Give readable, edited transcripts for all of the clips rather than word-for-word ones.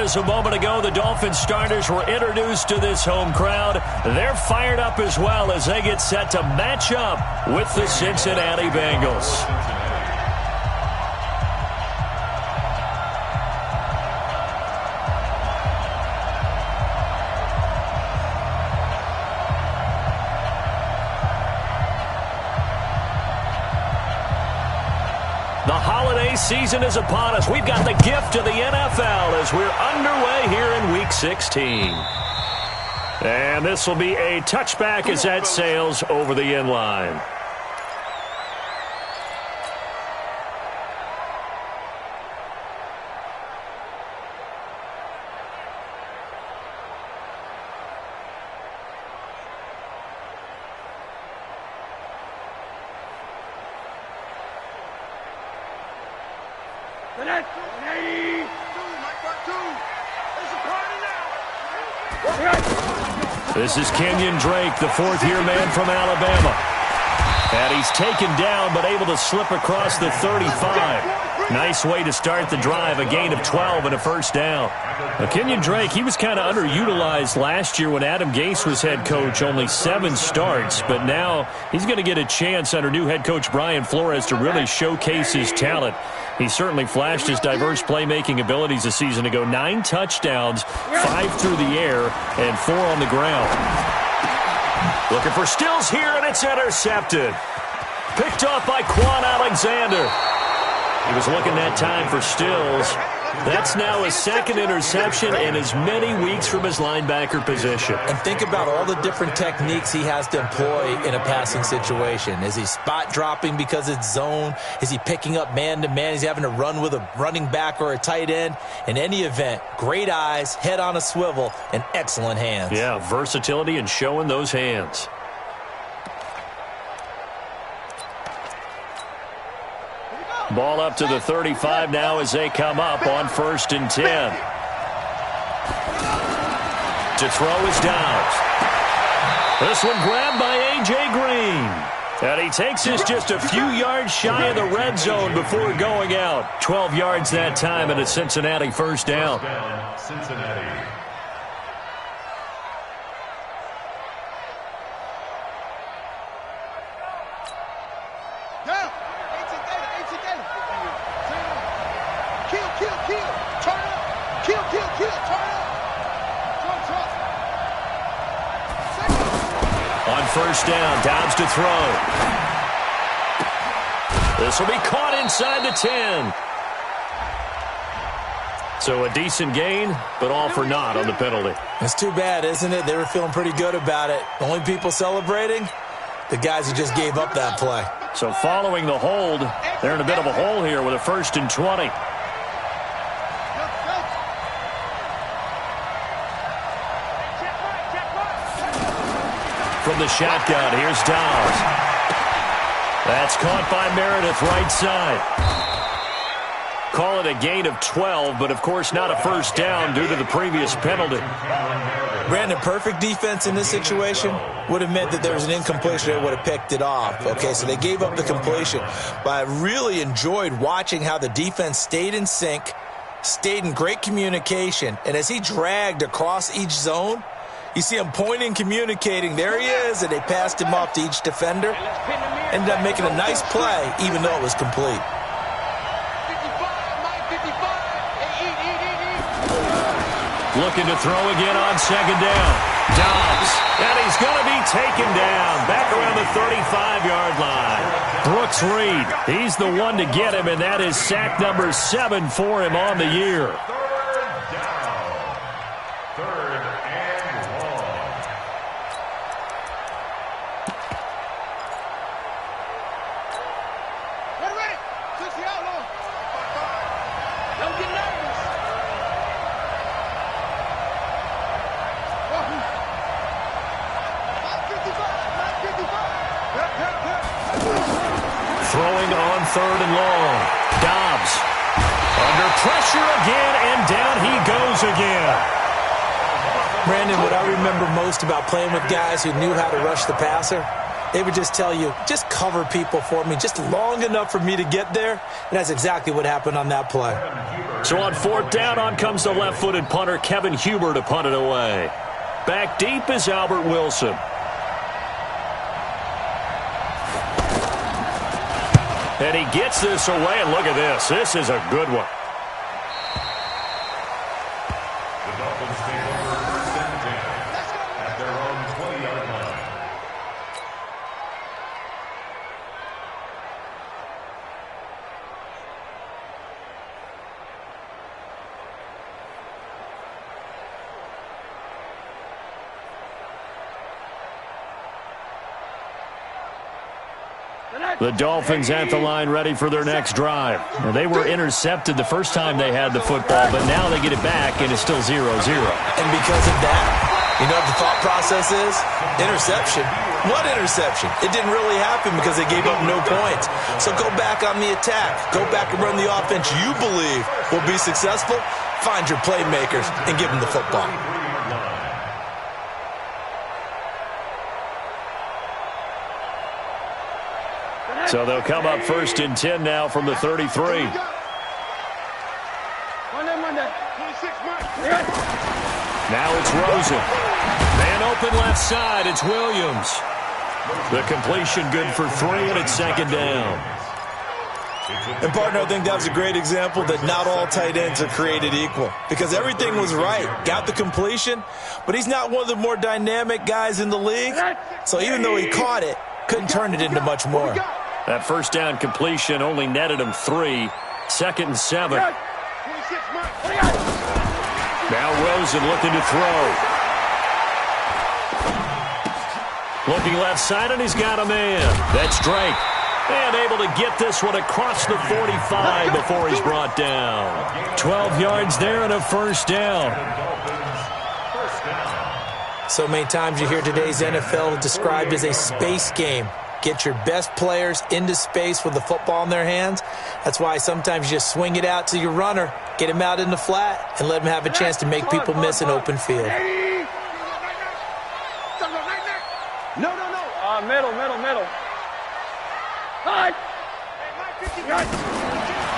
as a moment ago the Dolphins starters were introduced to this home crowd. They're fired up as well as they get set to match up with the Cincinnati Bengals. The holiday season is upon us. We've got the gift of the NFL as we're underway here in Week 16. And this will be a touchback as that sails over the end line. This is Kenyon Drake, the fourth-year man from Alabama. And he's taken down but able to slip across the 35. Nice way to start the drive, a gain of 12 and a first down. Now, Kenyon Drake, he was kind of underutilized last year when Adam Gase was head coach, only 7 starts. But now he's going to get a chance under new head coach Brian Flores to really showcase his talent. He certainly flashed his diverse playmaking abilities a season ago. 9 touchdowns, 5 through the air, and 4 on the ground. Looking for Stills here, and it's intercepted. Picked off by Quan Alexander. He was looking that time for Stills. That's now his second interception in as many weeks from his linebacker position. And think about all the different techniques he has to employ in a passing situation. Is he spot dropping because it's zone? Is he picking up man-to-man? Is he having to run with a running back or a tight end? In any event, great eyes, head on a swivel, and excellent hands. Yeah, versatility and showing those hands. Ball up to the 35 now as they come up on 1st and 10. To throw is Downs. This one grabbed by A.J. Green. And he takes us just a few yards shy of the red zone before going out. 12 yards that time and a Cincinnati first down. Cincinnati. On first down, Downs to throw. This will be caught inside the 10. So a decent gain, but all for naught on the penalty. It's too bad, isn't it? They were feeling pretty good about it. Only people celebrating, the guys who just gave up that play. So following the hold, they're in a bit of a hole here with a 1st and 20. From the shotgun, here's Downs. That's caught by Meredith, right side. Call it a gain of 12, but of course not a first down due to the previous penalty. Brandon, perfect defense in this situation would have meant that there was an incompletion that would have picked it off. Okay, so they gave up the completion. But I really enjoyed watching how the defense stayed in sync, stayed in great communication, and as he dragged across each zone, you see him pointing, communicating. There he is, and they passed him off to each defender. Ended up making a nice play, even though it was complete. Looking to throw again on 2nd down. Dobbs, and he's going to be taken down back around the 35-yard line. Brooks Reed, he's the one to get him, and that is sack number 7 for him on the year. Throwing on 3rd and long. Dobbs under pressure again, and down he goes again. Brandon, what I remember most about playing with guys who knew how to rush the passer They would just tell you, just cover people for me, just long enough for me to get there. And that's exactly what happened on that play. So on 4th down, on comes the left-footed punter, Kevin Huber, to punt it away. Back deep is Albert Wilson. And he gets this away, and look at this. This is a good one. The Dolphins take over 1st and 10 at their own 20-yard line. The Dolphins at the line ready for their next drive. Now, they were intercepted the first time they had the football, but now they get it back, and it's still 0-0. And because of that, you know what the thought process is? Interception. What interception? It didn't really happen because they gave up no points. So go back on the attack. Go back and run the offense you believe will be successful. Find your playmakers and give them the football. So they'll come up 1st and 10 now from the 33. Now it's Rosen. Man open left side. It's Williams. The completion good for 3, and it's 2nd down. And, partner, I think that was a great example that not all tight ends are created equal because everything was right. Got the completion, but he's not one of the more dynamic guys in the league. So even though he caught it, couldn't turn it into much more. That 1st down completion only netted him 3. 2nd and 7. Now Rosen looking to throw. Looking left side, and he's got a man. That's Drake. And able to get this one across the 45 before he's brought down. 12 yards there and a 1st down. So many times you hear today's NFL described as a space game. Get your best players into space with the football in their hands. That's why sometimes you just swing it out to your runner, get him out in the flat, and let him have a chance to make people miss an open field. No. Middle.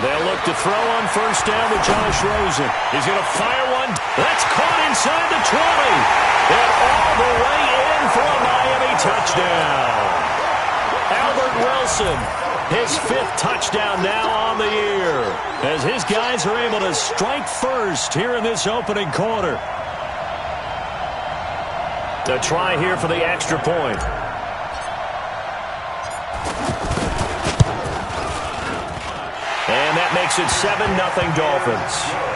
They'll look to throw on 1st down with Josh Rosen. He's going to fire one. That's caught inside the 20. And all the way in for a Miami touchdown. Albert Wilson, his 5th touchdown now on the year, as his guys are able to strike first here in this opening quarter. The try here for the extra point. And that makes it 7-0 Dolphins.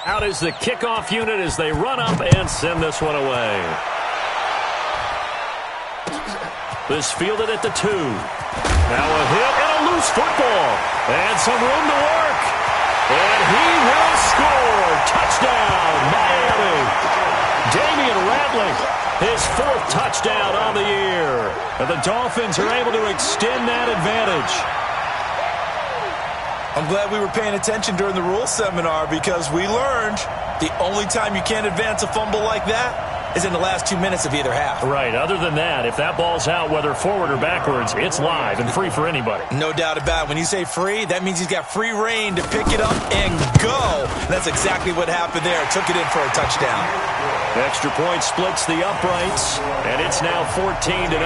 Out is the kickoff unit as they run up and send this one away. This fielded at the 2. Now a hit and a loose football. And some room to work. And he will score. Touchdown, Miami. Damian Ratley, his 4th touchdown on the year. And the Dolphins are able to extend that advantage. I'm glad we were paying attention during the rules seminar because we learned the only time you can't advance a fumble like that is in the last 2 minutes of either half. Right. Other than that, if that ball's out, whether forward or backwards, it's live and free for anybody. No doubt about it. When you say free, that means he's got free reign to pick it up and go. And that's exactly what happened there. Took it in for a touchdown. Extra point splits the uprights, and it's now 14-0.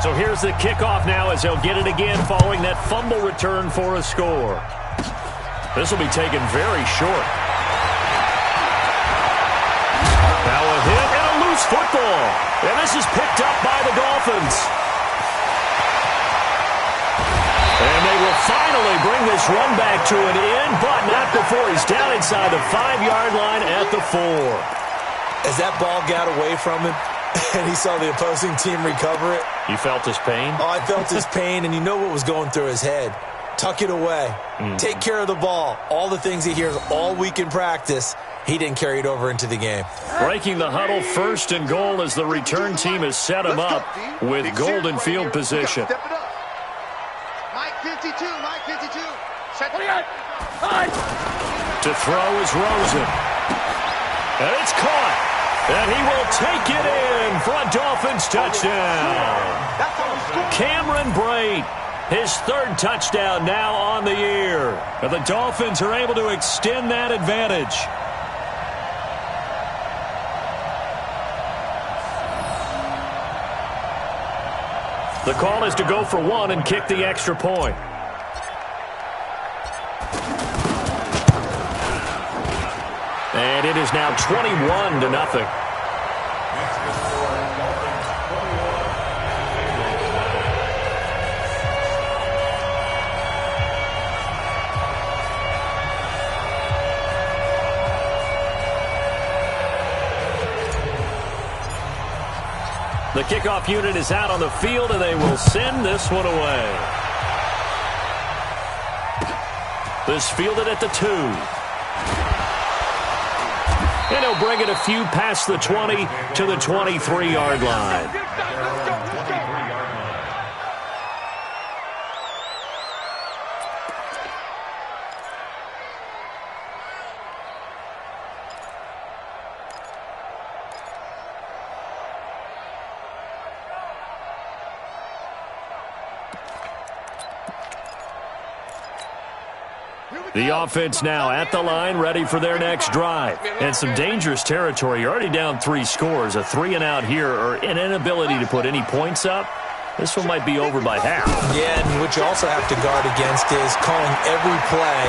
So here's the kickoff now as they'll get it again following that fumble return for a score. This will be taken very short. Now a hit and a loose football. And this is picked up by the Dolphins. will finally bring this run back to an end, but not before he's down inside the 5-yard line at the 4. As that ball got away from him and he saw the opposing team recover it. You felt his pain? Oh, I felt his pain, and you know what was going through his head. Tuck it away. Take care of the ball. All the things he hears all week in practice, he didn't carry it over into the game. Breaking the huddle, 1st and goal as the return team has set him up with golden field position. Mike 52, Mike 52. To throw is Rosen. And it's caught. And he will take it in for a Dolphins touchdown. Cameron Brate, his 3rd touchdown now on the year. And the Dolphins are able to extend that advantage. The call is to go for 1 and kick the extra point. And it is now 21-0. The kickoff unit is out on the field, and they will send this one away. This fielded at the 2. And he'll bring it a few past the 20 to the 23-yard line. The offense now at the line, ready for their next drive. And some dangerous territory. You're already down 3 scores. A 3-and-out here, or an inability to put any points up. This one might be over by half. Yeah, and what you also have to guard against is calling every play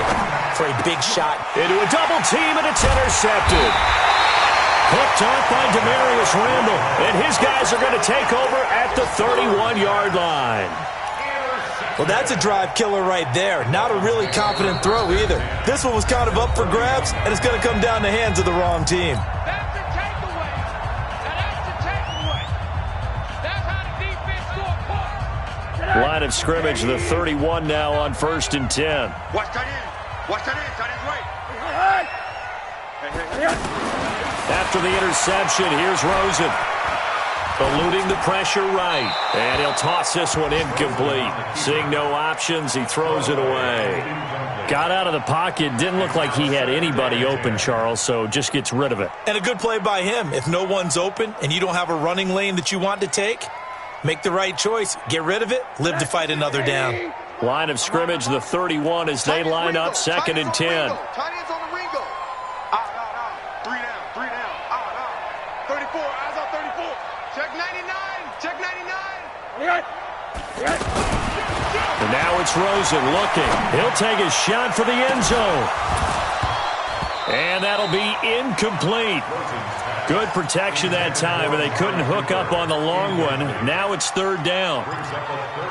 for a big shot. Into a double team, and it's intercepted. Hooked off by Demarius Randall. And his guys are going to take over at the 31-yard line. Well, that's a drive killer right there. Not a really confident throw either. This one was kind of up for grabs, and it's going to come down the hands of the wrong team. That's the takeaway. That's the takeaway. That's how the defense scored points. Line of scrimmage, the 31 now on 1st and 10. Watch that in. Watch that in. Tight end's right. After the interception, here's Rosen. Eluding the pressure right. And he'll toss this one incomplete. Seeing no options, he throws it away. Got out of the pocket. Didn't look like he had anybody open, Charles, so just gets rid of it. And a good play by him. If no one's open and you don't have a running lane that you want to take, make the right choice. Get rid of it. Live to fight another down. Line of scrimmage, the 31 as they line up 2nd and 10. Tight ends on the Ringo. Out. 3 down. 3 down. Out. 34. Eyes on 34. Check 99. Check 99. And now it's Rosen looking. He'll take a shot for the end zone. And that'll be incomplete. Good protection that time, but they couldn't hook up on the long one. Now it's 3rd down.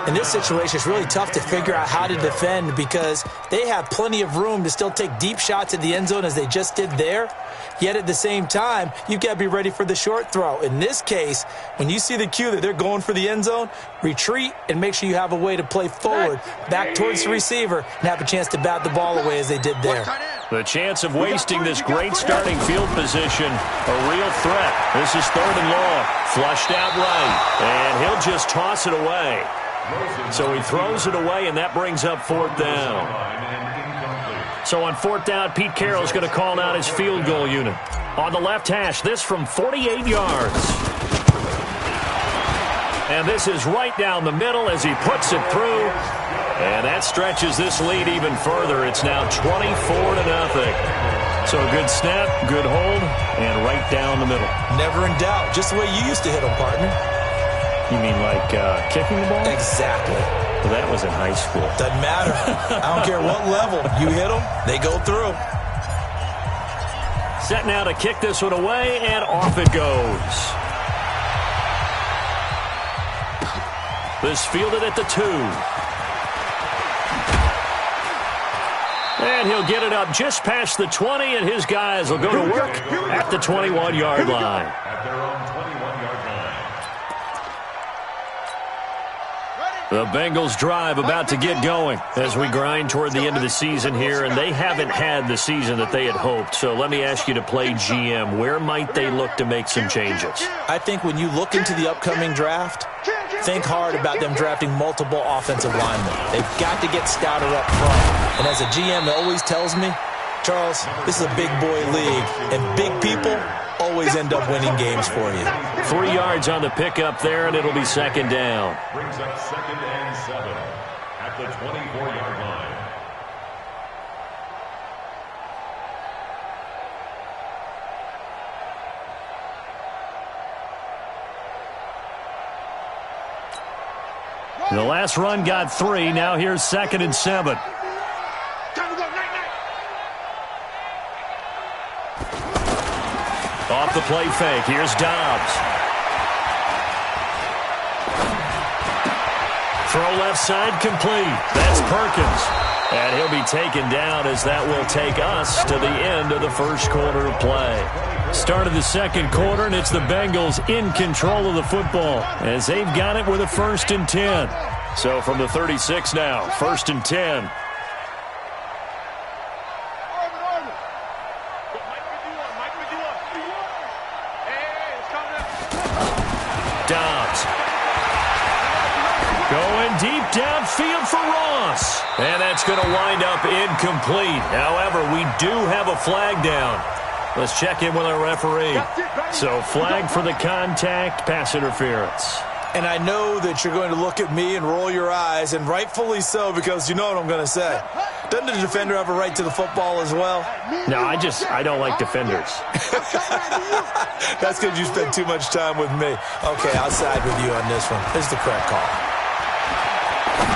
In this situation, it's really tough to figure out how to defend because they have plenty of room to still take deep shots at the end zone as they just did there. Yet at the same time, you've got to be ready for the short throw. In this case, when you see the cue that they're going for the end zone, retreat and make sure you have a way to play forward, back towards the receiver, and have a chance to bat the ball away as they did there. The chance of wasting this great starting field position, a real threat. This is 3rd and long, flushed out right, and he'll just toss it away. So he throws it away, and that brings up 4th down. So on 4th down, Pete Carroll's going to call out his field goal unit. On the left hash, this from 48 yards. And this is right down the middle as he puts it through. And that stretches this lead even further. It's now 24-0. So a good snap, good hold, and right down the middle. Never in doubt. Just the way you used to hit them, partner. You mean like kicking the ball? Exactly. Well, that was in high school. Doesn't matter. I don't care what level. You hit them, they go through. Set now to kick this one away, and off it goes. This fielded at the 2. And he'll get it up just past the 20, and his guys will go to work at the 21-yard line. At their own 21-yard line. The Bengals drive about to get going as we grind toward the end of the season here, and they haven't had the season that they had hoped. So let me ask you to play GM. Where might they look to make some changes? I think when you look into the upcoming draft, think hard about them drafting multiple offensive linemen. They've got to get stouter up front. And as a GM that always tells me, Charles, this is a big boy league, and big people always end up winning games for you. 3 yards on the pickup there, and it'll be second down. Brings up 2nd and 7 at the 24-yard line. The last run got 3. Now here's 2nd and 7. Off the play fake. Here's Dobbs. Throw left side complete. That's Perkins. And he'll be taken down as that will take us to the end of the first quarter of play. Start of the second quarter, and it's the Bengals in control of the football as they've got it with a 1st and 10. So from the 36 now, 1st and 10. Dobbs. Going deep downfield for Ross. And that's going to wind up incomplete. However, we do have a flag down. Let's check in with our referee. So flag for the contact, pass interference. And I know that you're going to look at me and roll your eyes, and rightfully so, because you know what I'm going to say. Doesn't the defender have a right to the football as well? No, I don't like defenders. That's because you spend too much time with me. Okay, I'll side with you on this one. This is the correct call.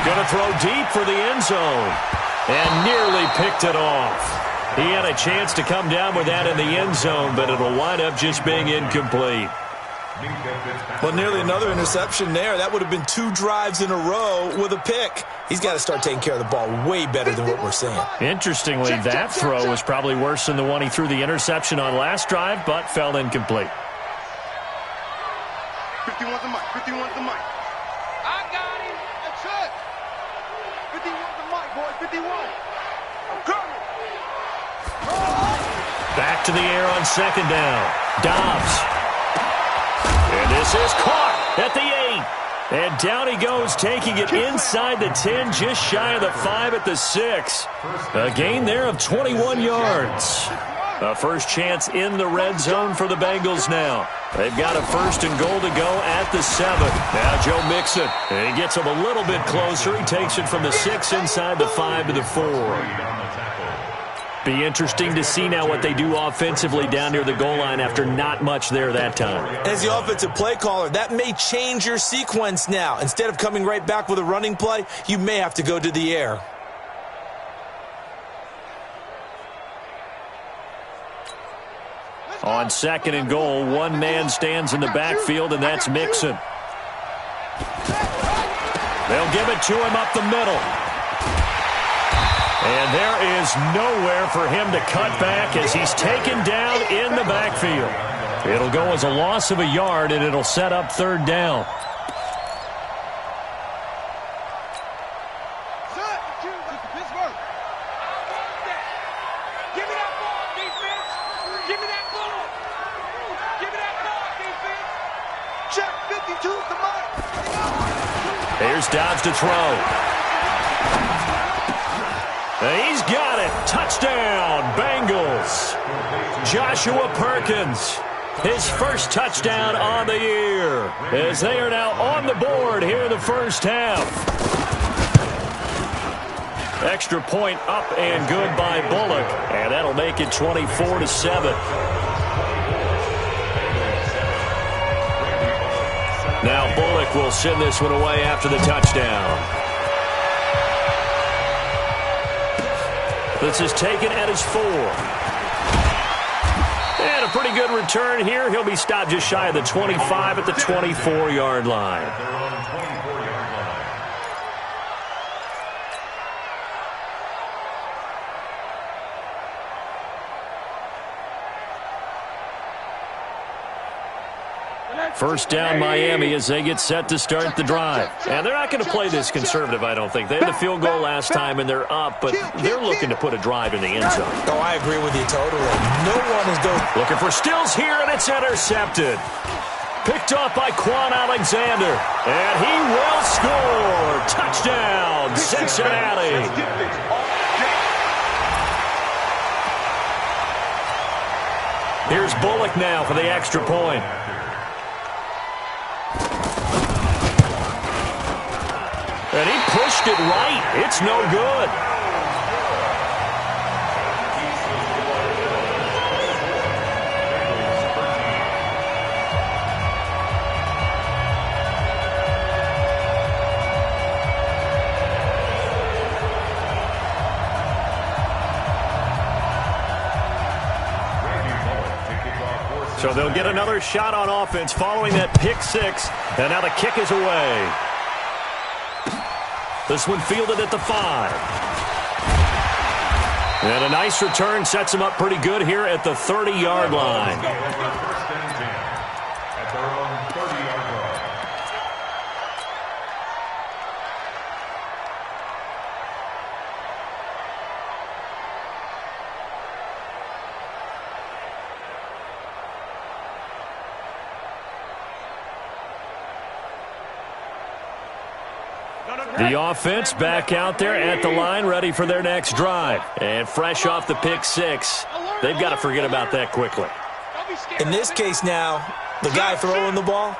Going to throw deep for the end zone. And nearly picked it off. He had a chance to come down with that in the end zone, but it'll wind up just being incomplete. Well, nearly another interception there. That would have been 2 drives in a row with a pick. He's got to start taking care of the ball way better than what we're seeing. Interestingly, that throw was probably worse than the one he threw the interception on last drive, but fell incomplete. 51's the mic. 51's the mic. I got him. That's it. 51's the mic, boy. 51. I'm coming. Back to the air on 2nd down. Dobbs. And this is caught at the 8. And down he goes, taking it inside the 10, just shy of the 5 at the 6. A gain there of 21 yards. A first chance in the red zone for the Bengals now. They've got a 1st and goal to go at the 7. Now Joe Mixon. And he gets him a little bit closer. He takes it from the 6 inside the 5 to the 4. Be interesting to see now what they do offensively down near the goal line after not much there that time. As the offensive play caller, that may change your sequence now. Instead of coming right back with a running play, you may have to go to the air. On 2nd and goal, one man stands in the backfield, and that's Mixon. They'll give it to him up the middle. And there is nowhere for him to cut back as he's taken down in the backfield. It'll go as a loss of a yard, and it'll set up 3rd down. Here's Dobbs to throw. He's got it. Touchdown, Bengals. Joshua Perkins, his first touchdown on the year, as they are now on the board here in the first half. Extra point up and good by Bullock, and that'll make it 24-7. Now Bullock will send this one away after the touchdown. This is taken at his 4. And a pretty good return here. He'll be stopped just shy of the 25 at the 24-yard line. First down Miami as they get set to start the drive. And they're not going to play this conservative, I don't think. They had the field goal last time, and they're up, but they're looking to put a drive in the end zone. Oh, I agree with you totally. No one is going. Looking for Stills here, and it's intercepted. Picked off by Quan Alexander. And he will score. Touchdown, Cincinnati. Here's Bullock now for the extra point. And he pushed it right. It's no good. So they'll get another shot on offense following that pick six. And now the kick is away. This one fielded at the 5. And a nice return sets him up pretty good here at the 30-yard line. First and 10 at their own 30-yard line. The offense back out there at the line, ready for their next drive. And fresh off the pick six, they've got to forget about that quickly. In this case now, the guy throwing the ball,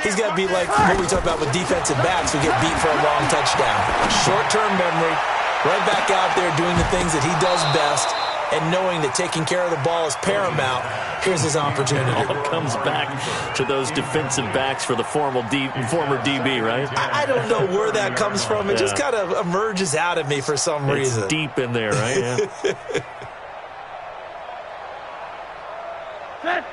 he's got to be like what we talk about with defensive backs who get beat for a long touchdown. Short-term memory, right back out there doing the things that he does best, and knowing that taking care of the ball is paramount. Here's his opportunity. It all comes back to those defensive backs for the former DB, right? I don't know where that comes from. It just kind of emerges out of me for some reason. It's deep in there, right? Yeah.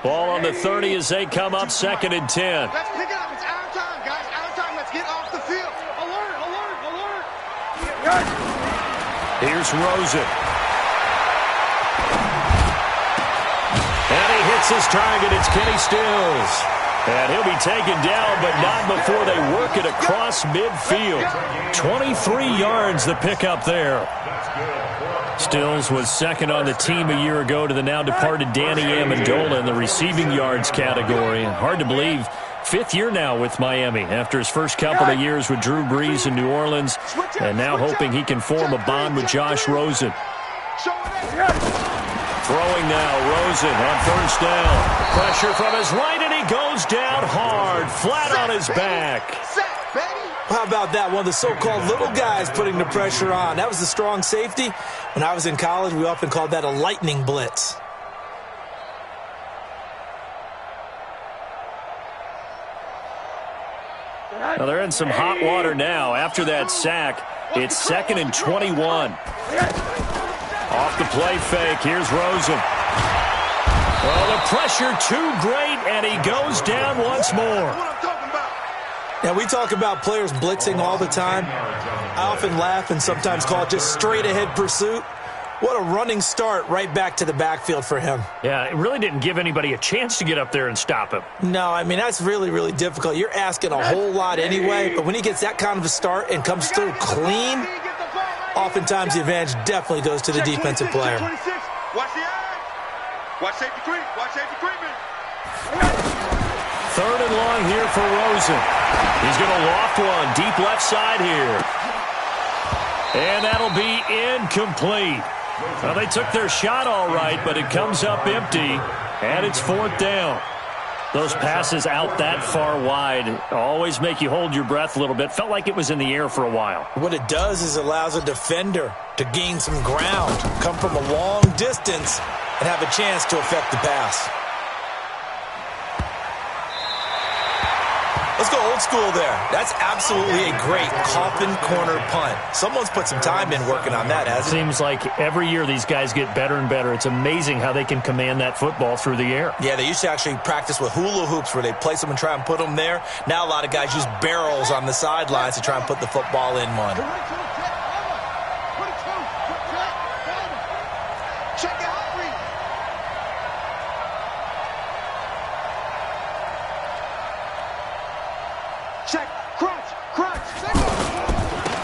Ball on the 30 as they come up, 2nd and 10. Let's pick it up. It's our time, guys. Our time. Let's get off the field. Alert, alert, alert. Here's Rosen. And he hits his target. It's Kenny Stills. And he'll be taken down, but not before they work it across midfield. 23 yards the pickup there. Stills was second on the team a year ago to the now departed Danny Amendola in the receiving yards category. Hard to believe, 5th year now with Miami after his first couple of years with Drew Brees in New Orleans, and now hoping he can form a bond with Josh Rosen. Throwing now, Rosen on first down. Pressure from his right, and he goes down hard, flat on his back. How about that? One of the so-called little guys putting the pressure on. That was the strong safety. When I was in college, we often called that a lightning blitz. Now they're in some hot water now. After that sack, it's 2nd and 21. Off the play fake, here's Rosen. Well, the pressure too great, and he goes down once more. Now, we talk about players blitzing all the time. I often laugh and sometimes call it just straight-ahead pursuit. What a running start right back to the backfield for him. Yeah, it really didn't give anybody a chance to get up there and stop him. No, I mean, that's really, really difficult. You're asking a whole lot anyway, but when he gets that kind of a start and comes through clean, oftentimes the advantage definitely goes to the defensive player. Watch the eye. Watch safety creep. Watch safety creeping. 3rd and long here for Rosen. He's going to loft one deep left side here. And that'll be incomplete. Well, they took their shot all right, but it comes up empty, and it's 4th down. Those passes out that far wide always make you hold your breath a little bit. Felt like it was in the air for a while. What it does is allows a defender to gain some ground, come from a long distance, and have a chance to affect the pass. Let's go old school there. That's absolutely a great coffin corner punt. Someone's put some time in working on that, hasn't it? Seems like every year these guys get better and better. It's amazing how they can command that football through the air. Yeah, they used to actually practice with hula hoops where they place them and try and put them there. Now a lot of guys use barrels on the sidelines to try and put the football in one. Check. Crunch. Crunch.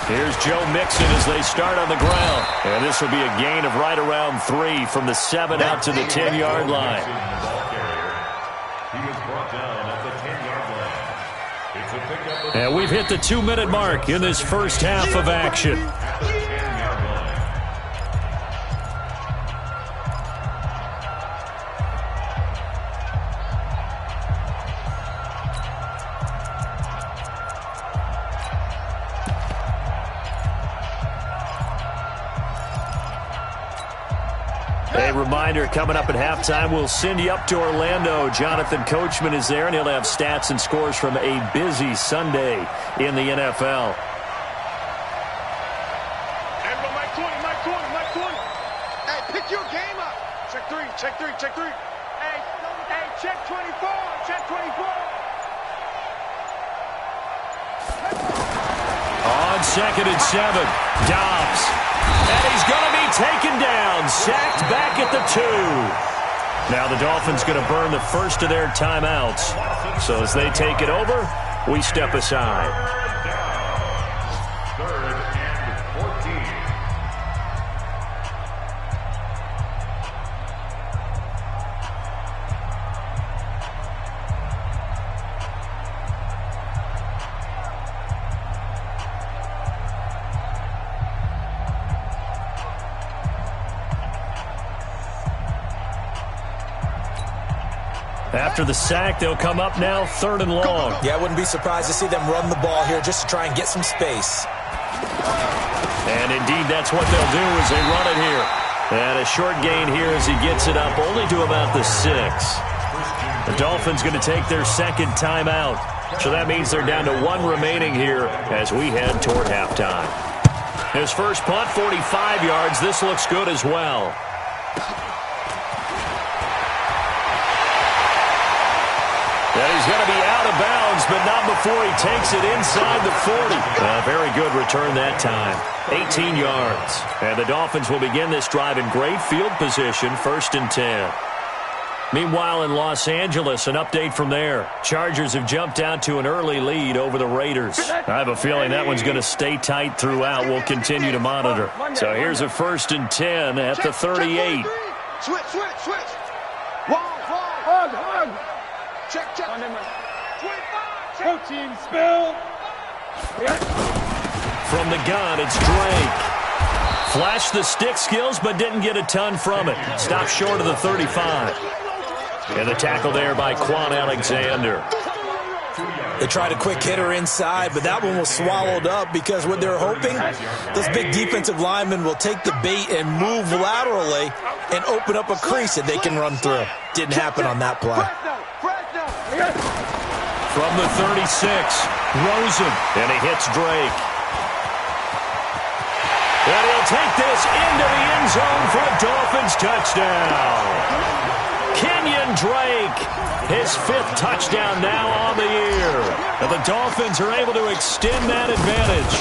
Here's Joe Mixon as they start on the ground. And this will be a gain of right around 3 from the 7 out to the 10-yard line. And we've hit the 2-minute mark in this first half of action. A reminder, coming up at halftime, we'll send you up to Orlando. Jonathan Coachman is there, and he'll have stats and scores from a busy Sunday in the NFL. Everybody, Mike 20, Mike 20, Mike 20. Hey, pick your game up. Check 3, check 3, check 3. Hey, check 24, check 24. On 2nd and 7, Dobbs. And he's going to be taken down, sacked back at the 2. Now the Dolphins going to burn the first of their timeouts. So as they take it over, we step aside. 3rd and 14. After the sack, they'll come up now 3rd and long. Yeah, I wouldn't be surprised to see them run the ball here just to try and get some space. And indeed, that's what they'll do as they run it here. And a short gain here as he gets it up only to about the 6. The Dolphins going to take their second timeout. So that means they're down to 1 remaining here as we head toward halftime. His first punt, 45 yards. This looks good as well. And he's going to be out of bounds, but not before he takes it inside the 40. Very good return that time. 18 yards. And the Dolphins will begin this drive in great field position, 1st and 10. Meanwhile, in Los Angeles, an update from there. Chargers have jumped out to an early lead over the Raiders. I have a feeling that one's going to stay tight throughout. We'll continue to monitor. So here's a 1st and 10 at the 38. Switch, switch, switch. Hug. Check. 25. Protein spill. From the gun, it's Drake. Flashed the stick skills, but didn't get a ton from it. Stopped short of the 35. And the tackle there by Quan Alexander. They tried a quick hitter inside, but that one was swallowed up because what they're hoping, those big defensive linemen will take the bait and move laterally and open up a crease that they can run through. Didn't happen on that play. From the 36, Rosen, and he hits Drake. And he'll take this into the end zone for a Dolphins touchdown. Kenyon Drake, his 5th touchdown now on the year. And the Dolphins are able to extend that advantage.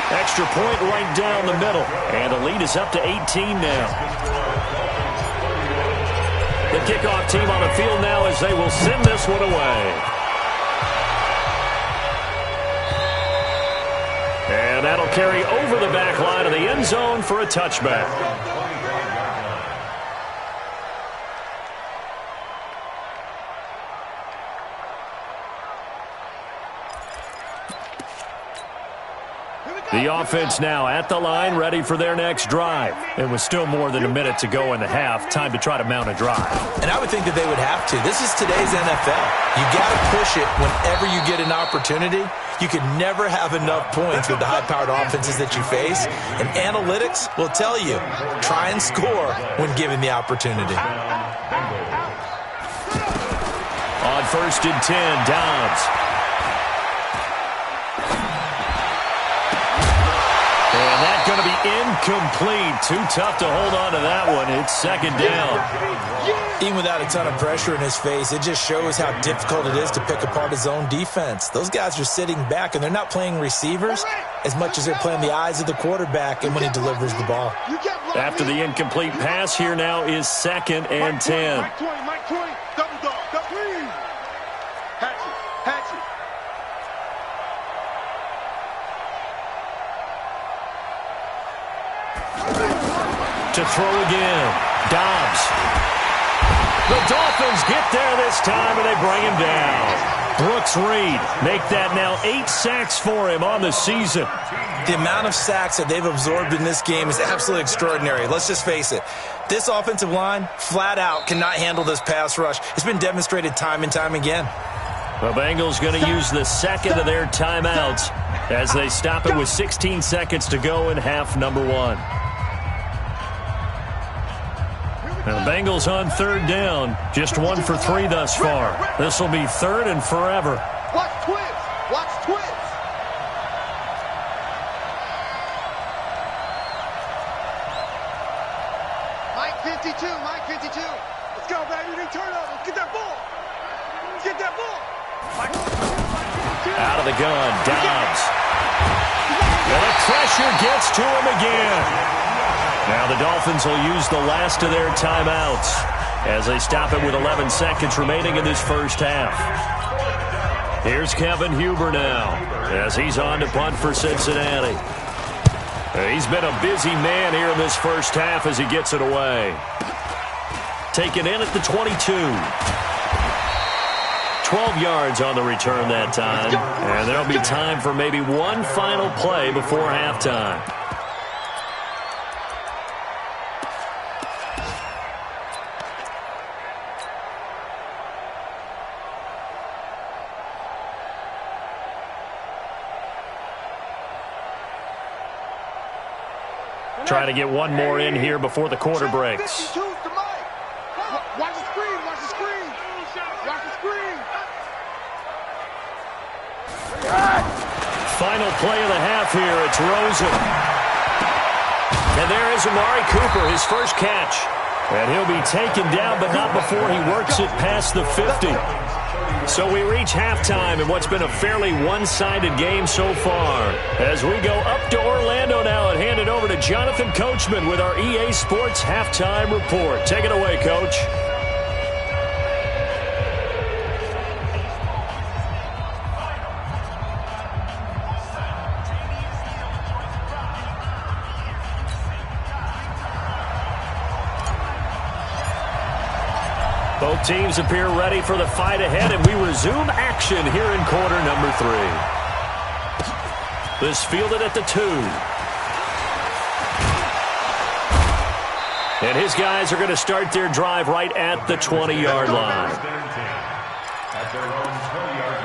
Extra point right down the middle. And the lead is up to 18 now. The kickoff team on the field now as they will send this one away. And that'll carry over the back line of the end zone for a touchback. The offense now at the line, ready for their next drive. And with still more than a minute to go in the half, time to try to mount a drive. And I would think that they would have to. This is today's NFL. You got to push it whenever you get an opportunity. You can never have enough points with the high-powered offenses that you face. And analytics will tell you, try and score when given the opportunity. On 1st and 10, Dobbs. And that's going to be incomplete. Too tough to hold on to that one. It's 2nd down. Even without a ton of pressure in his face, it just shows how difficult it is to pick apart his own defense. Those guys are sitting back, and they're not playing receivers as much as they're playing the eyes of the quarterback and when he delivers the ball. After the incomplete pass, here now is 2nd and 10. Mike 20, double dog, double. Hatch To throw again. Dobbs. The Dolphins get there this time, and they bring him down. Brooks Reed make that now 8 sacks for him on the season. The amount of sacks that they've absorbed in this game is absolutely extraordinary. Let's just face it. This offensive line, flat out, cannot handle this pass rush. It's been demonstrated time and time again. The Bengals going to use the second of their timeouts as they stop it with 16 seconds to go in half number 1. And the Bengals on third down, just 1 for 3 thus far. This will be third and forever. Watch twins. Watch twins. Mike 52. Mike 52. Let's go, baby. They turn up. Let's get that ball. Let's get that ball. Out of the gun, Dobbs. And the pressure gets to him again. Now the Dolphins will use the last of their timeouts as they stop it with 11 seconds remaining in this first half. Here's Kevin Huber now as he's on to punt for Cincinnati. He's been a busy man here in this first half as he gets it away. Taken in at the 22. 12 yards on the return that time. And there'll be time for maybe one final play before halftime. Try to get one more in here before the quarter breaks. Watch the screen. Watch the screen. Watch the screen. Final play of the half here. It's Rosen. And there is Amari Cooper, his first catch. And he'll be taken down, but not before he works it past the 50. So we reach halftime in what's been a fairly one-sided game so far. As we go up to Orlando now and hand it over to Jonathan Coachman with our EA Sports Halftime Report. Take it away, Coach. Both teams appear ready for the fight ahead, and we resume action here in quarter number 3. This fielded at the 2. And his guys are going to start their drive right at the 20-yard line. At their own 20-yard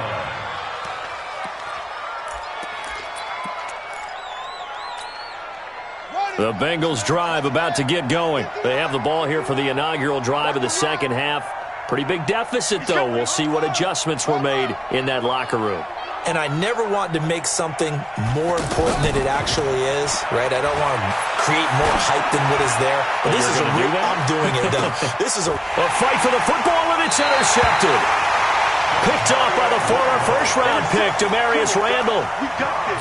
line. The Bengals drive about to get going. They have the ball here for the inaugural drive of the second half. Pretty big deficit, though. We'll see what adjustments were made in that locker room. And I never want to make something more important than it actually is, right? I don't want to create more hype than what is there. But this is a real, I'm doing it, though. This is a fight for the football, and it's intercepted. Picked off by the former first-round pick, Demarius Randall.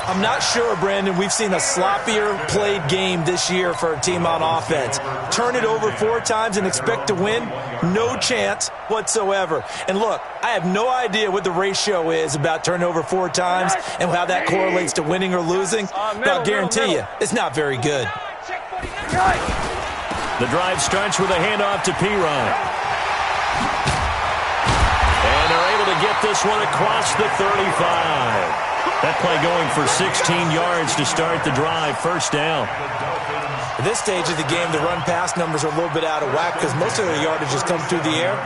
I'm not sure, Brandon, we've seen a sloppier played game this year for a team on offense. Turn it over 4 times and expect to win? No chance whatsoever. And look, I have no idea what the ratio is about turning over 4 times and how that correlates to winning or losing. But I'll guarantee you, it's not very good. The drive starts with a handoff to Pirine. And they're able to get this one across the 35. That play going for 16 yards to start the drive. First down. At this stage of the game, the run-pass numbers are a little bit out of whack because most of their yardage has come through the air.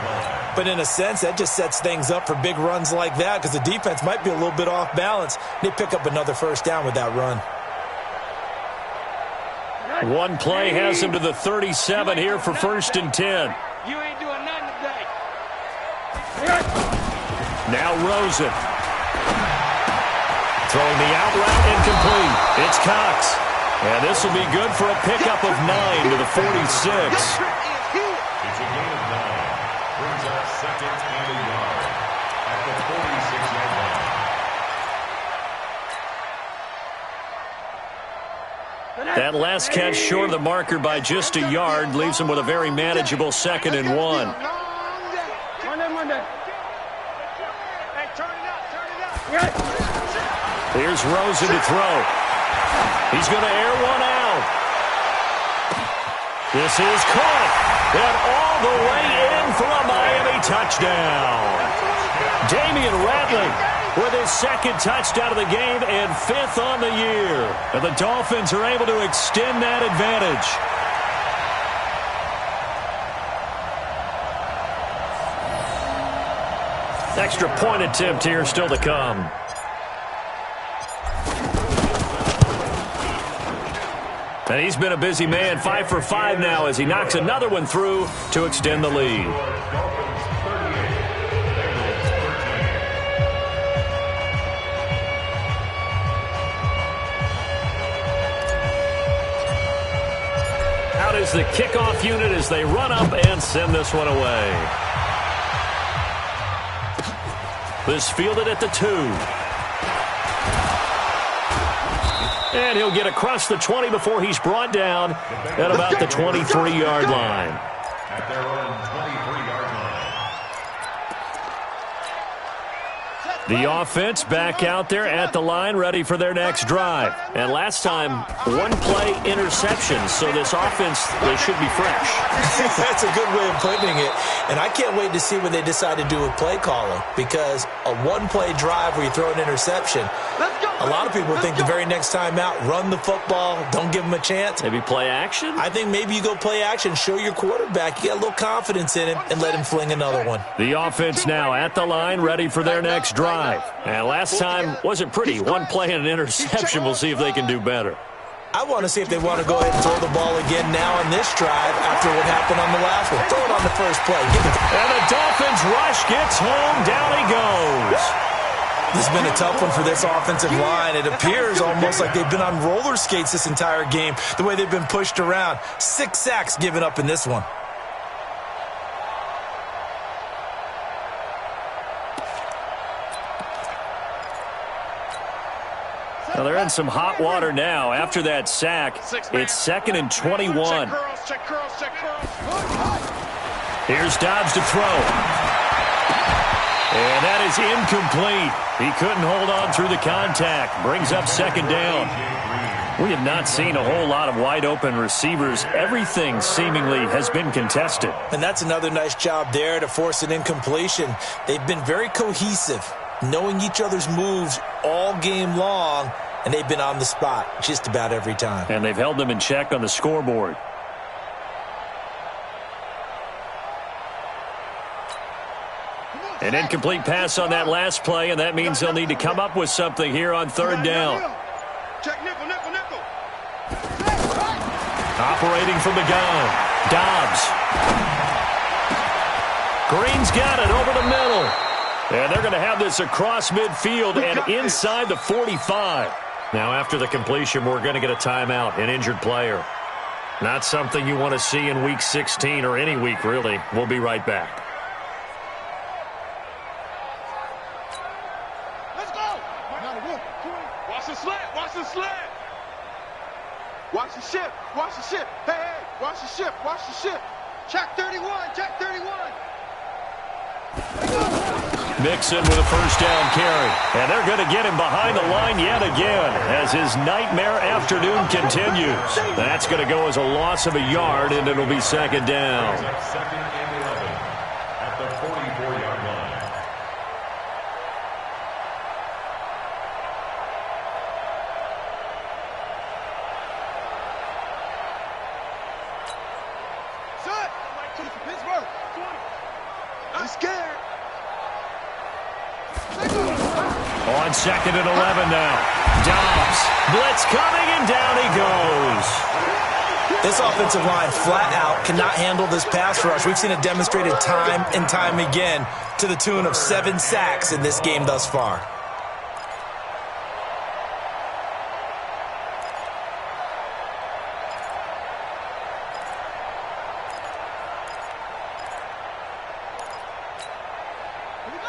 But in a sense, that just sets things up for big runs like that because the defense might be a little bit off balance. They pick up another first down with that run. One play has him to the 37 here for 1st and 10. You ain't doing nothing today. Now Rosen. Throwing the out route incomplete. It's Cox. And this will be good for a pickup of 9 to the 46. It's a gain of 9. Brings up 2nd and a yard at the 46-yard line. That last catch short of the marker by just a yard leaves him with a very manageable 2nd and 1. Here's Rosen to throw. He's going to air one out. This is caught, and all the way in for a Miami touchdown. Damian Ratley with his second touchdown of the game and 5th on the year. And the Dolphins are able to extend that advantage. Extra point attempt here still to come. And he's been a busy man, 5 for 5 now as he knocks another one through to extend the lead. Out is the kickoff unit as they run up and send this one away. This fielded at the 2. And he'll get across the 20 before he's brought down at about the 23-yard line. At their own 23-yard line. The offense back out there at the line, ready for their next drive. And last time, one-play interception, so this offense, they should be fresh. That's a good way of putting it. And I can't wait to see what they decide to do with play calling, because a one-play drive where you throw an interception, a lot of people think the very next time out, run the football, don't give them a chance. Maybe play action? I think maybe you go play action, show your quarterback, you get a little confidence in him, and let him fling another one. The offense now at the line, ready for their next drive. And last time wasn't pretty. One play and an interception. We'll see if they can do better. I want to see if they want to go ahead and throw the ball again now on this drive after what happened on the last one. Throw it on the first play. And the Dolphins rush gets home. Down he goes. This has been a tough one for this offensive line. It appears almost like they've been on roller skates this entire game, the way they've been pushed around. 6 sacks given up in this one. Now they're in some hot water now. After that sack, it's 2nd and 21. Here's Dobbs to throw. And that is incomplete. He couldn't hold on through the contact. Brings up 2nd down. We have not seen a whole lot of wide-open receivers. Everything seemingly has been contested. And that's another nice job there to force an incompletion. They've been very cohesive, knowing each other's moves all game long, and they've been on the spot just about every time. And they've held them in check on the scoreboard. An incomplete pass on that last play, and that means they'll need to come up with something here on 3rd down. Check nickel, nickel, nickel. Operating from the gun. Dobbs. Green's got it over the middle. And they're going to have this across midfield and inside the 45. Now, after the completion, we're going to get a timeout, an injured player. Not something you want to see in Week 16 or any week, really. We'll be right back. Let's go. Watch the slant. Watch the slant. Watch the shift. Watch the shift. Hey, hey. Watch the shift. Watch the shift. Check 31. Check 31. Mixon with a 1st down carry. And they're going to get him behind the line yet again as his nightmare afternoon continues. That's going to go as a loss of a yard, and it'll be 2nd down. 2nd and 11 at the 44-yard line. Set. Pittsburgh. I'm scared. On 2nd and 11 now. Dobbs. Blitz coming, and down he goes. This offensive line flat out cannot handle this pass rush. We've seen it demonstrated time and time again to the tune of 7 sacks in this game thus far.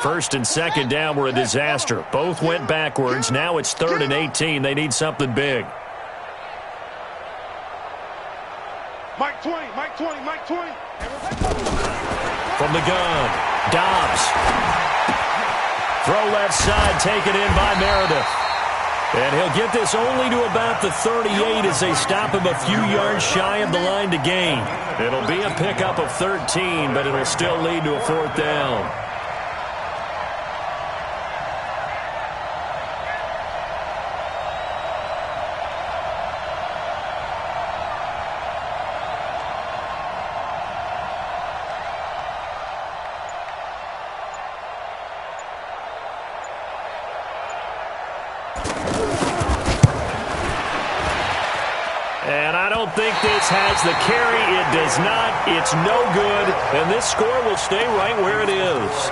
First and 2nd down were a disaster. Both went backwards. Now it's 3rd and 18. They need something big. Mike 20, Mike 20, Mike 20. From the gun, Dobbs. Throw left side, taken in by Meredith. And he'll get this only to about the 38 as they stop him a few yards shy of the line to gain. It'll be a pickup of 13, but it'll still lead to a 4th down. And I don't think this has the carry. It does not. It's no good. And this score will stay right where it is.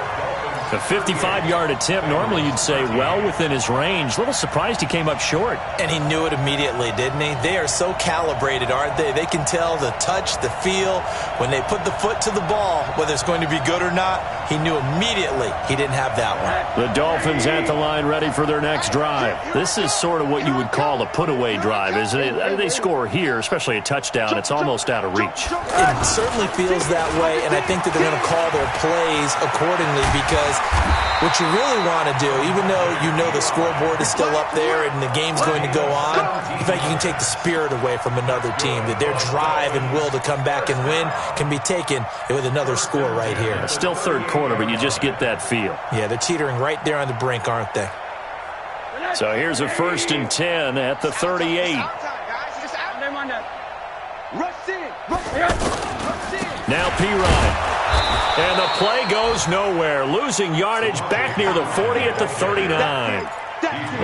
A 55-yard attempt, normally you'd say well within his range. A little surprised he came up short. And he knew it immediately, didn't he? They are so calibrated, aren't they? They can tell the touch, the feel. When they put the foot to the ball, whether it's going to be good or not, he knew immediately he didn't have that one. The Dolphins at the line ready for their next drive. This is sort of what you would call a put-away drive, isn't it? They score here, especially a touchdown. It's almost out of reach. It certainly feels that way, and I think that they're going to call their plays accordingly because what you really want to do, even though you know the scoreboard is still up there and the game's going to go on, in fact, you can take the spirit away from another team, that their drive and will to come back and win can be taken with another score right here. It's still third quarter, but you just get that feel. Yeah, they're teetering right there on the brink, aren't they? So here's a 1st and 10 at the 38. Now Pirine. And the play goes nowhere. Losing yardage back near the 40 at the 39.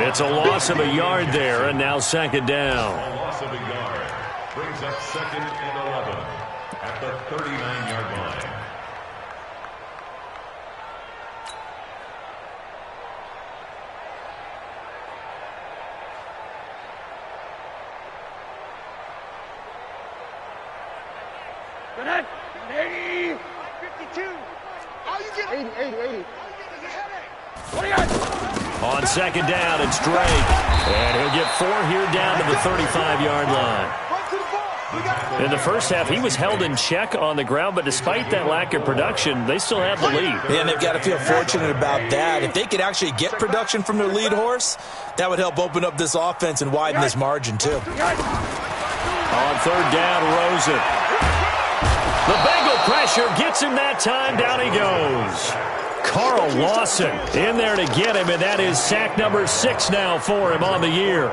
It's a loss of a yard there, and now 2nd down. A loss of a yard brings up 2nd and 11 at the 39-yard line. On 2nd down, it's Drake. And he'll get 4 here down to the 35-yard line. In the first half, he was held in check on the ground, but despite that lack of production, they still have the lead. Yeah, and they've got to feel fortunate about that. If they could actually get production from their lead horse, that would help open up this offense and widen this margin, too. On 3rd down, Rosen. The Bengal pressure gets him that time. Down he goes. Carl Lawson in there to get him, and that is sack number 6 now for him on the year.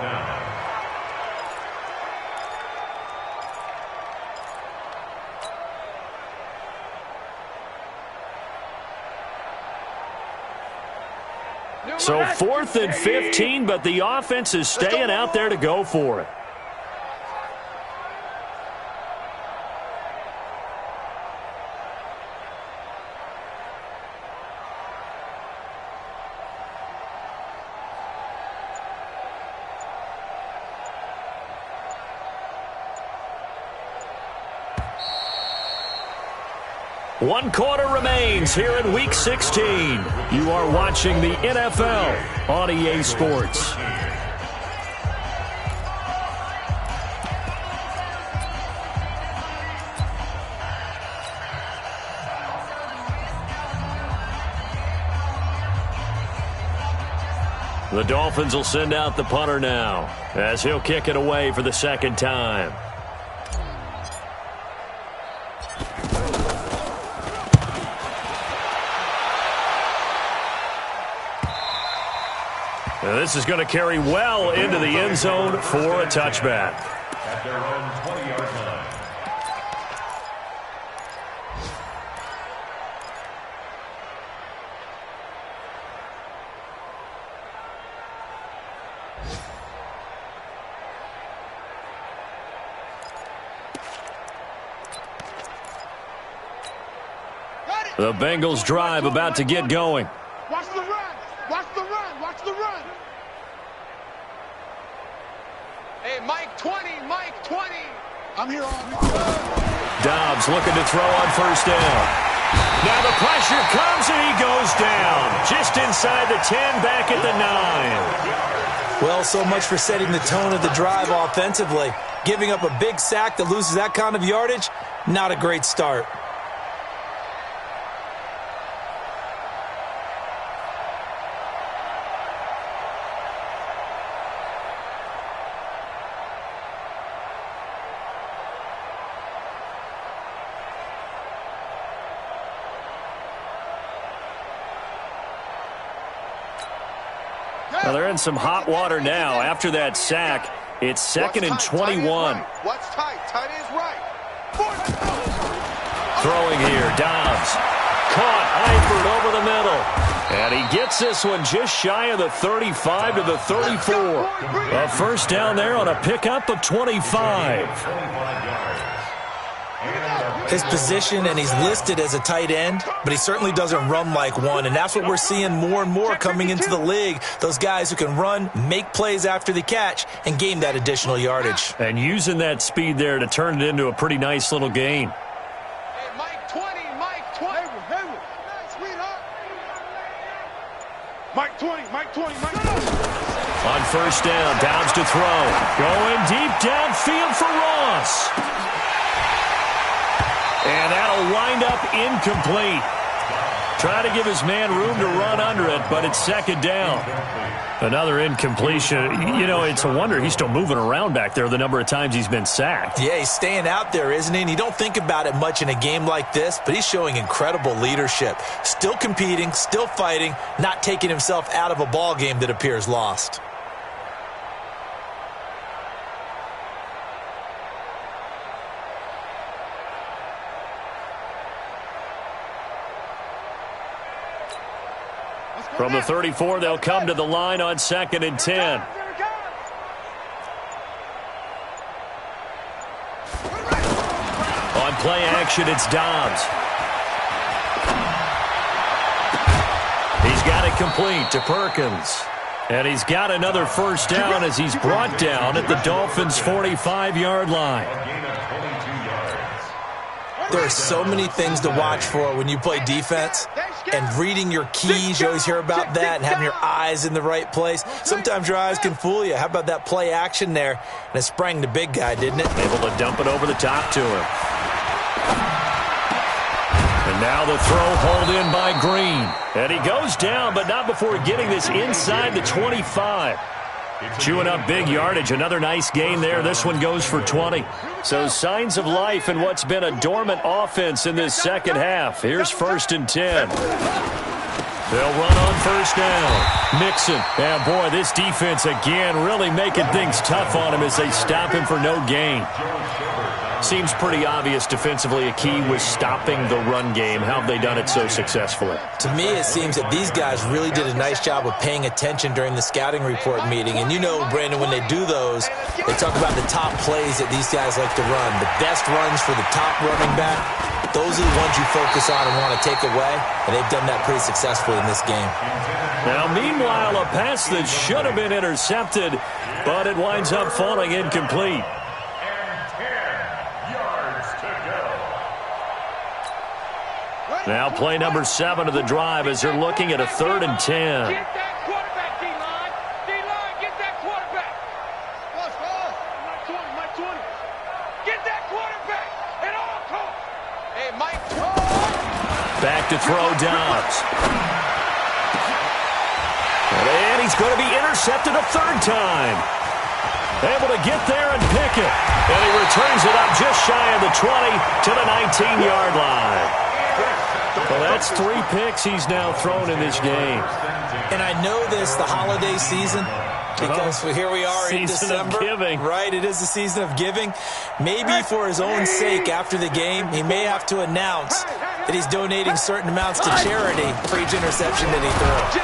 So 4th and 15, but the offense is staying out there to go for it. One quarter remains here in Week 16. You are watching the NFL on EA Sports. The Dolphins will send out the punter now as he'll kick it away for the 2nd time. Now this is going to carry well into the end zone for a touchback. At their own 20-yard line. The Bengals drive about to get going. Watch the run. Watch the run. Watch the run. Hey, Mike 20. Mike 20. I'm here on. Dobbs looking to throw on 1st down. Now the pressure comes and he goes down. Just inside the 10, back at the 9. Well, so much for setting the tone of the drive offensively. Giving up a big sack that loses that kind of yardage, not a great start. Well, they're in some hot water now. After that sack, it's second and 21. What's tight? Tight is right. Throwing here, Dobbs. Caught, Eifert over the middle. And he gets this one just shy of the 35 to the 34. A first down there on a pickup of 25. His position, and he's listed as a tight end, but he certainly doesn't run like one, and that's what we're seeing more and more coming into the league. Those guys who can run, make plays after the catch, and gain that additional yardage. And using that speed there to turn it into a pretty nice little gain. Hey, Mike 20, Mike 20. Hayward, sweetheart. Mike 20, Mike 20, Mike 20. On first down, Dobbs to throw. Going deep downfield for Ross. And that'll wind up incomplete. Try to give his man room to run under it, but it's second down. Another incompletion. You know, it's a wonder he's still moving around back there the number of times he's been sacked. Yeah, he's staying out there, isn't he? And you don't think about it much in a game like this, but he's showing incredible leadership. Still competing, still fighting, not taking himself out of a ball game that appears lost. From the 34, they'll come to the line on second and 10. On play action, it's Dobbs. He's got it complete to Perkins. And he's got another first down as he's brought down at the Dolphins' 45-yard line. There are so many things to watch for when you play defense, and reading your keys, you always hear about that, and having your eyes in the right place. Sometimes your eyes can fool you. How about that play action there? And it sprang the big guy, didn't it? Able to dump it over the top to him. And now the throw hauled in by Green. And he goes down, but not before getting this inside the 25. Chewing up big yardage. Another nice gain there. This one goes for 20. So signs of life in what's been a dormant offense in this second half. Here's first and 10. They'll run on first down. Mixon. And boy, this defense again really making things tough on him as they stop him for no gain. Seems pretty obvious defensively a key was stopping the run game. How have they done it so successfully? To me, it seems that these guys really did a nice job of paying attention during the scouting report meeting. And you know, Brandon, when they do those, they talk about the top plays that these guys like to run. The best runs for the top running back, those are the ones you focus on and want to take away. And they've done that pretty successfully in this game. Now, meanwhile, a pass that should have been intercepted, but it winds up falling incomplete. Now play number 7 of the drive as they're looking at a 3rd and 10. Get that quarterback, D-line. D-line, get that quarterback. Mike 20, Mike 20. Get that quarterback at all costs. Hey, Mike 20. Back to throw Dobbs. And he's going to be intercepted a 3rd time. Able to get there and pick it. And he returns it up just shy of the 20 to the 19-yard line. Well, that's 3 picks he's now thrown in this game. And I know this, the holiday season, because here we are in December. Season of giving. Right, it is the season of giving. Maybe for his own sake after the game, he may have to announce that he's donating certain amounts to charity for each interception that he throws.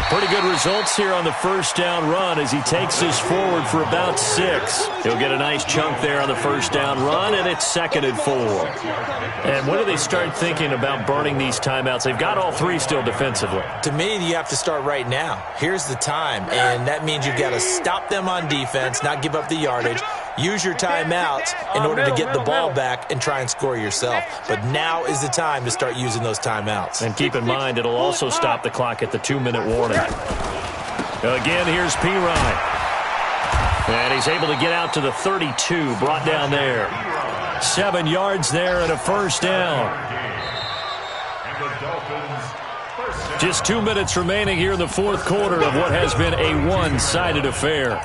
Pretty good results here on the first down run as he takes this forward for about 6. He'll get a nice chunk there on the first down run, and it's 2nd and 4. And when do they start thinking about burning these timeouts? They've got all 3 still defensively. To me, you have to start right now. Here's the time, and that means you've got to stop them on defense, not give up the yardage, use your timeouts in order to get the ball back and try and score yourself. But now is the time to start using those timeouts. And keep in mind, it'll also stop the clock at the 2-minute warning. Again, here's Pirine. And he's able to get out to the 32, brought down there. 7 yards there and a first down. Just 2 minutes remaining here in the 4th quarter of what has been a one-sided affair.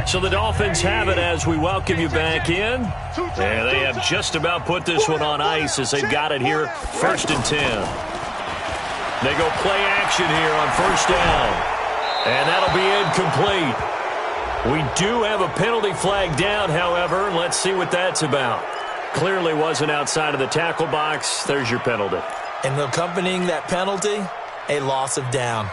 So the Dolphins have it as we welcome you back in. And they have just about put this one on ice as they've got it here, 1st and 10. They go play action here on 1st down. And that'll be incomplete. We do have a penalty flag down, however. Let's see what that's about. Clearly wasn't outside of the tackle box. There's your penalty. And accompanying that penalty, a loss of down.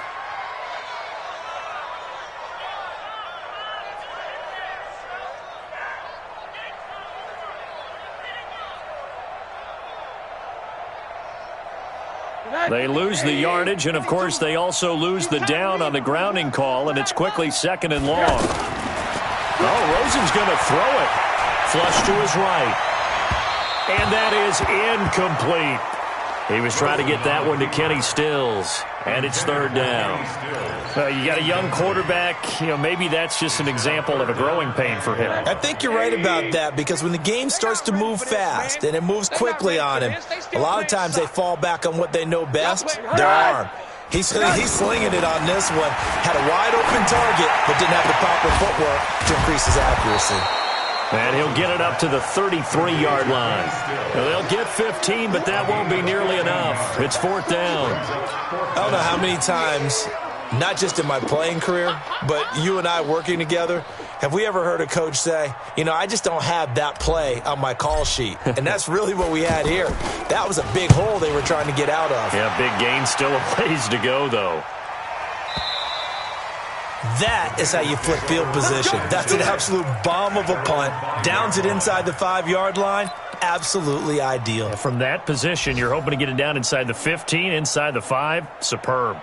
They lose the yardage, and, of course, they also lose the down on the grounding call, and it's quickly 2nd and long. Oh, Rosen's going to throw it. Flush to his right. And that is incomplete. He was trying to get that one to Kenny Stills, and it's 3rd down. You got a young quarterback. Maybe that's just an example of a growing pain for him. I think you're right about that, because when the game starts to move fast and it moves quickly on him, a lot of times they fall back on what they know best, their arm. He's slinging it on this one. Had a wide open target, but didn't have the proper footwork to increase his accuracy. And he'll get it up to the 33-yard line. Now, they'll get 15, but that won't be nearly enough. It's 4th down. I don't know how many times, not just in my playing career, but you and I working together, have we ever heard a coach say, I just don't have that play on my call sheet. And that's really what we had here. That was a big hole they were trying to get out of. Yeah, big gain, still a ways to go, though. That is how you flip field position. That's an absolute bomb of a punt. Downs it inside the 5-yard line. Absolutely ideal. From that position, you're hoping to get it down inside the 15, inside the 5. Superb.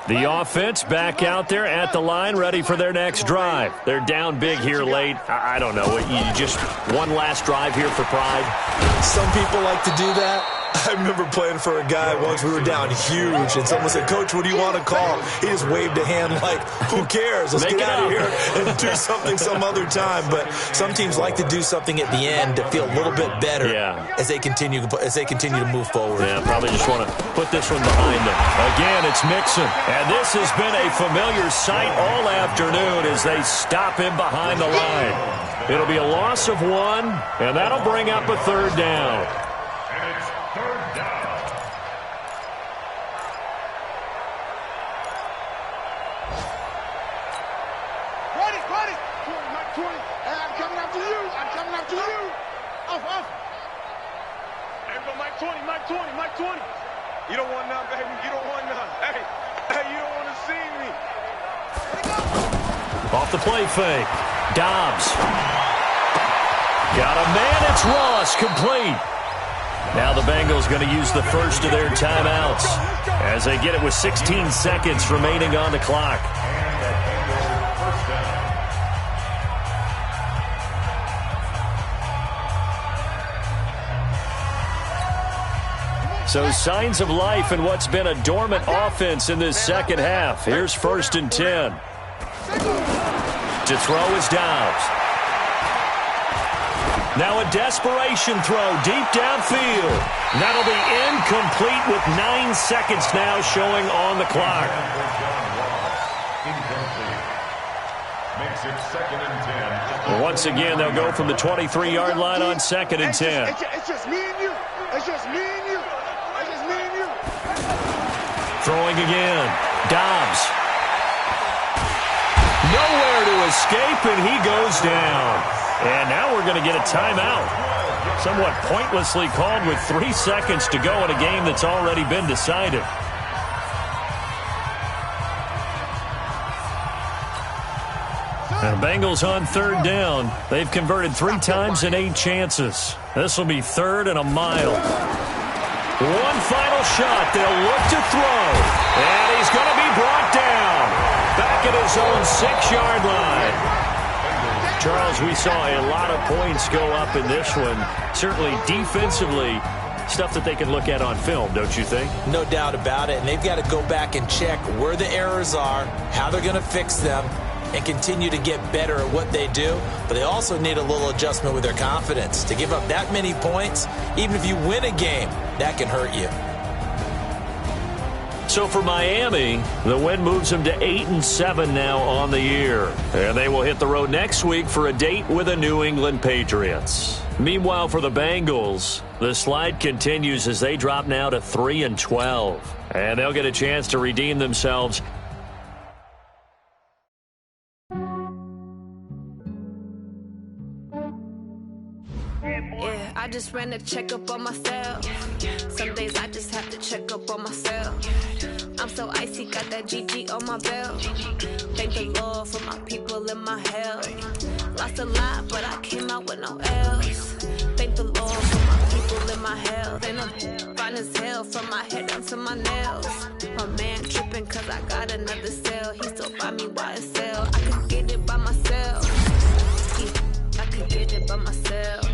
The offense back out there at the line, ready for their next drive. They're down big here late. I don't know. You just one last drive here for pride? Some people like to do that. I remember playing for a guy once. We were down huge, and someone said, "Coach, what do you want to call?" He just waved a hand like, "Who cares? Let's get out of here and do something some other time." But some teams like to do something at the end to feel a little bit better as they continue to move forward. Yeah, probably just want to put this one behind them. Again, it's Mixon, and this has been a familiar sight all afternoon as they stop him behind the line. It'll be a loss of 1, and that'll bring up a 3rd down. Mike 20. You don't want none, baby. You don't want none. Hey, you don't want to see me. Off the play fake. Dobbs. Got a man. It's Ross. Complete. Now the Bengals going to use the first of their timeouts as they get it with 16 seconds remaining on the clock. So signs of life in what's been a dormant offense in this second half. Here's 1st and 10. To throw is Dobbs. Now a desperation throw deep downfield. That'll be incomplete with 9 seconds now showing on the clock. Makes it 2nd and 10. Once again, they'll go from the 23-yard line on 2nd and 10. It's just me and you. It's just me and you. Throwing again. Dobbs. Nowhere to escape, and he goes down. And now we're going to get a timeout. Somewhat pointlessly called with 3 seconds to go in a game that's already been decided. And Bengals on 3rd down. They've converted 3 times in 8 chances. This will be 3rd and a mile. One final shot. They'll look to throw. And he's going to be brought down. Back at his own 6-yard line. Charles, we saw a lot of points go up in this one. Certainly defensively, stuff that they can look at on film, don't you think? No doubt about it. And they've got to go back and check where the errors are, how they're going to fix them, and continue to get better at what they do. But they also need a little adjustment with their confidence. To give up that many points, even if you win a game, that can hurt you. So for Miami, the win moves them to 8-7 now on the year. And they will hit the road next week for a date with the New England Patriots. Meanwhile, for the Bengals, the slide continues as they drop now to 3-12. And they'll get a chance to redeem themselves. I just ran a checkup on myself. Some days I just have to check up on myself. I'm so icy, got that GG on my belt. Thank the Lord for my people in my health. Lost a lot, but I came out with no else. Thank the Lord for my people in my health. And I'm fine as hell from my head down to my nails. My man tripping cause I got another cell. He still buy me YSL. I could get it by myself. I could get it by myself.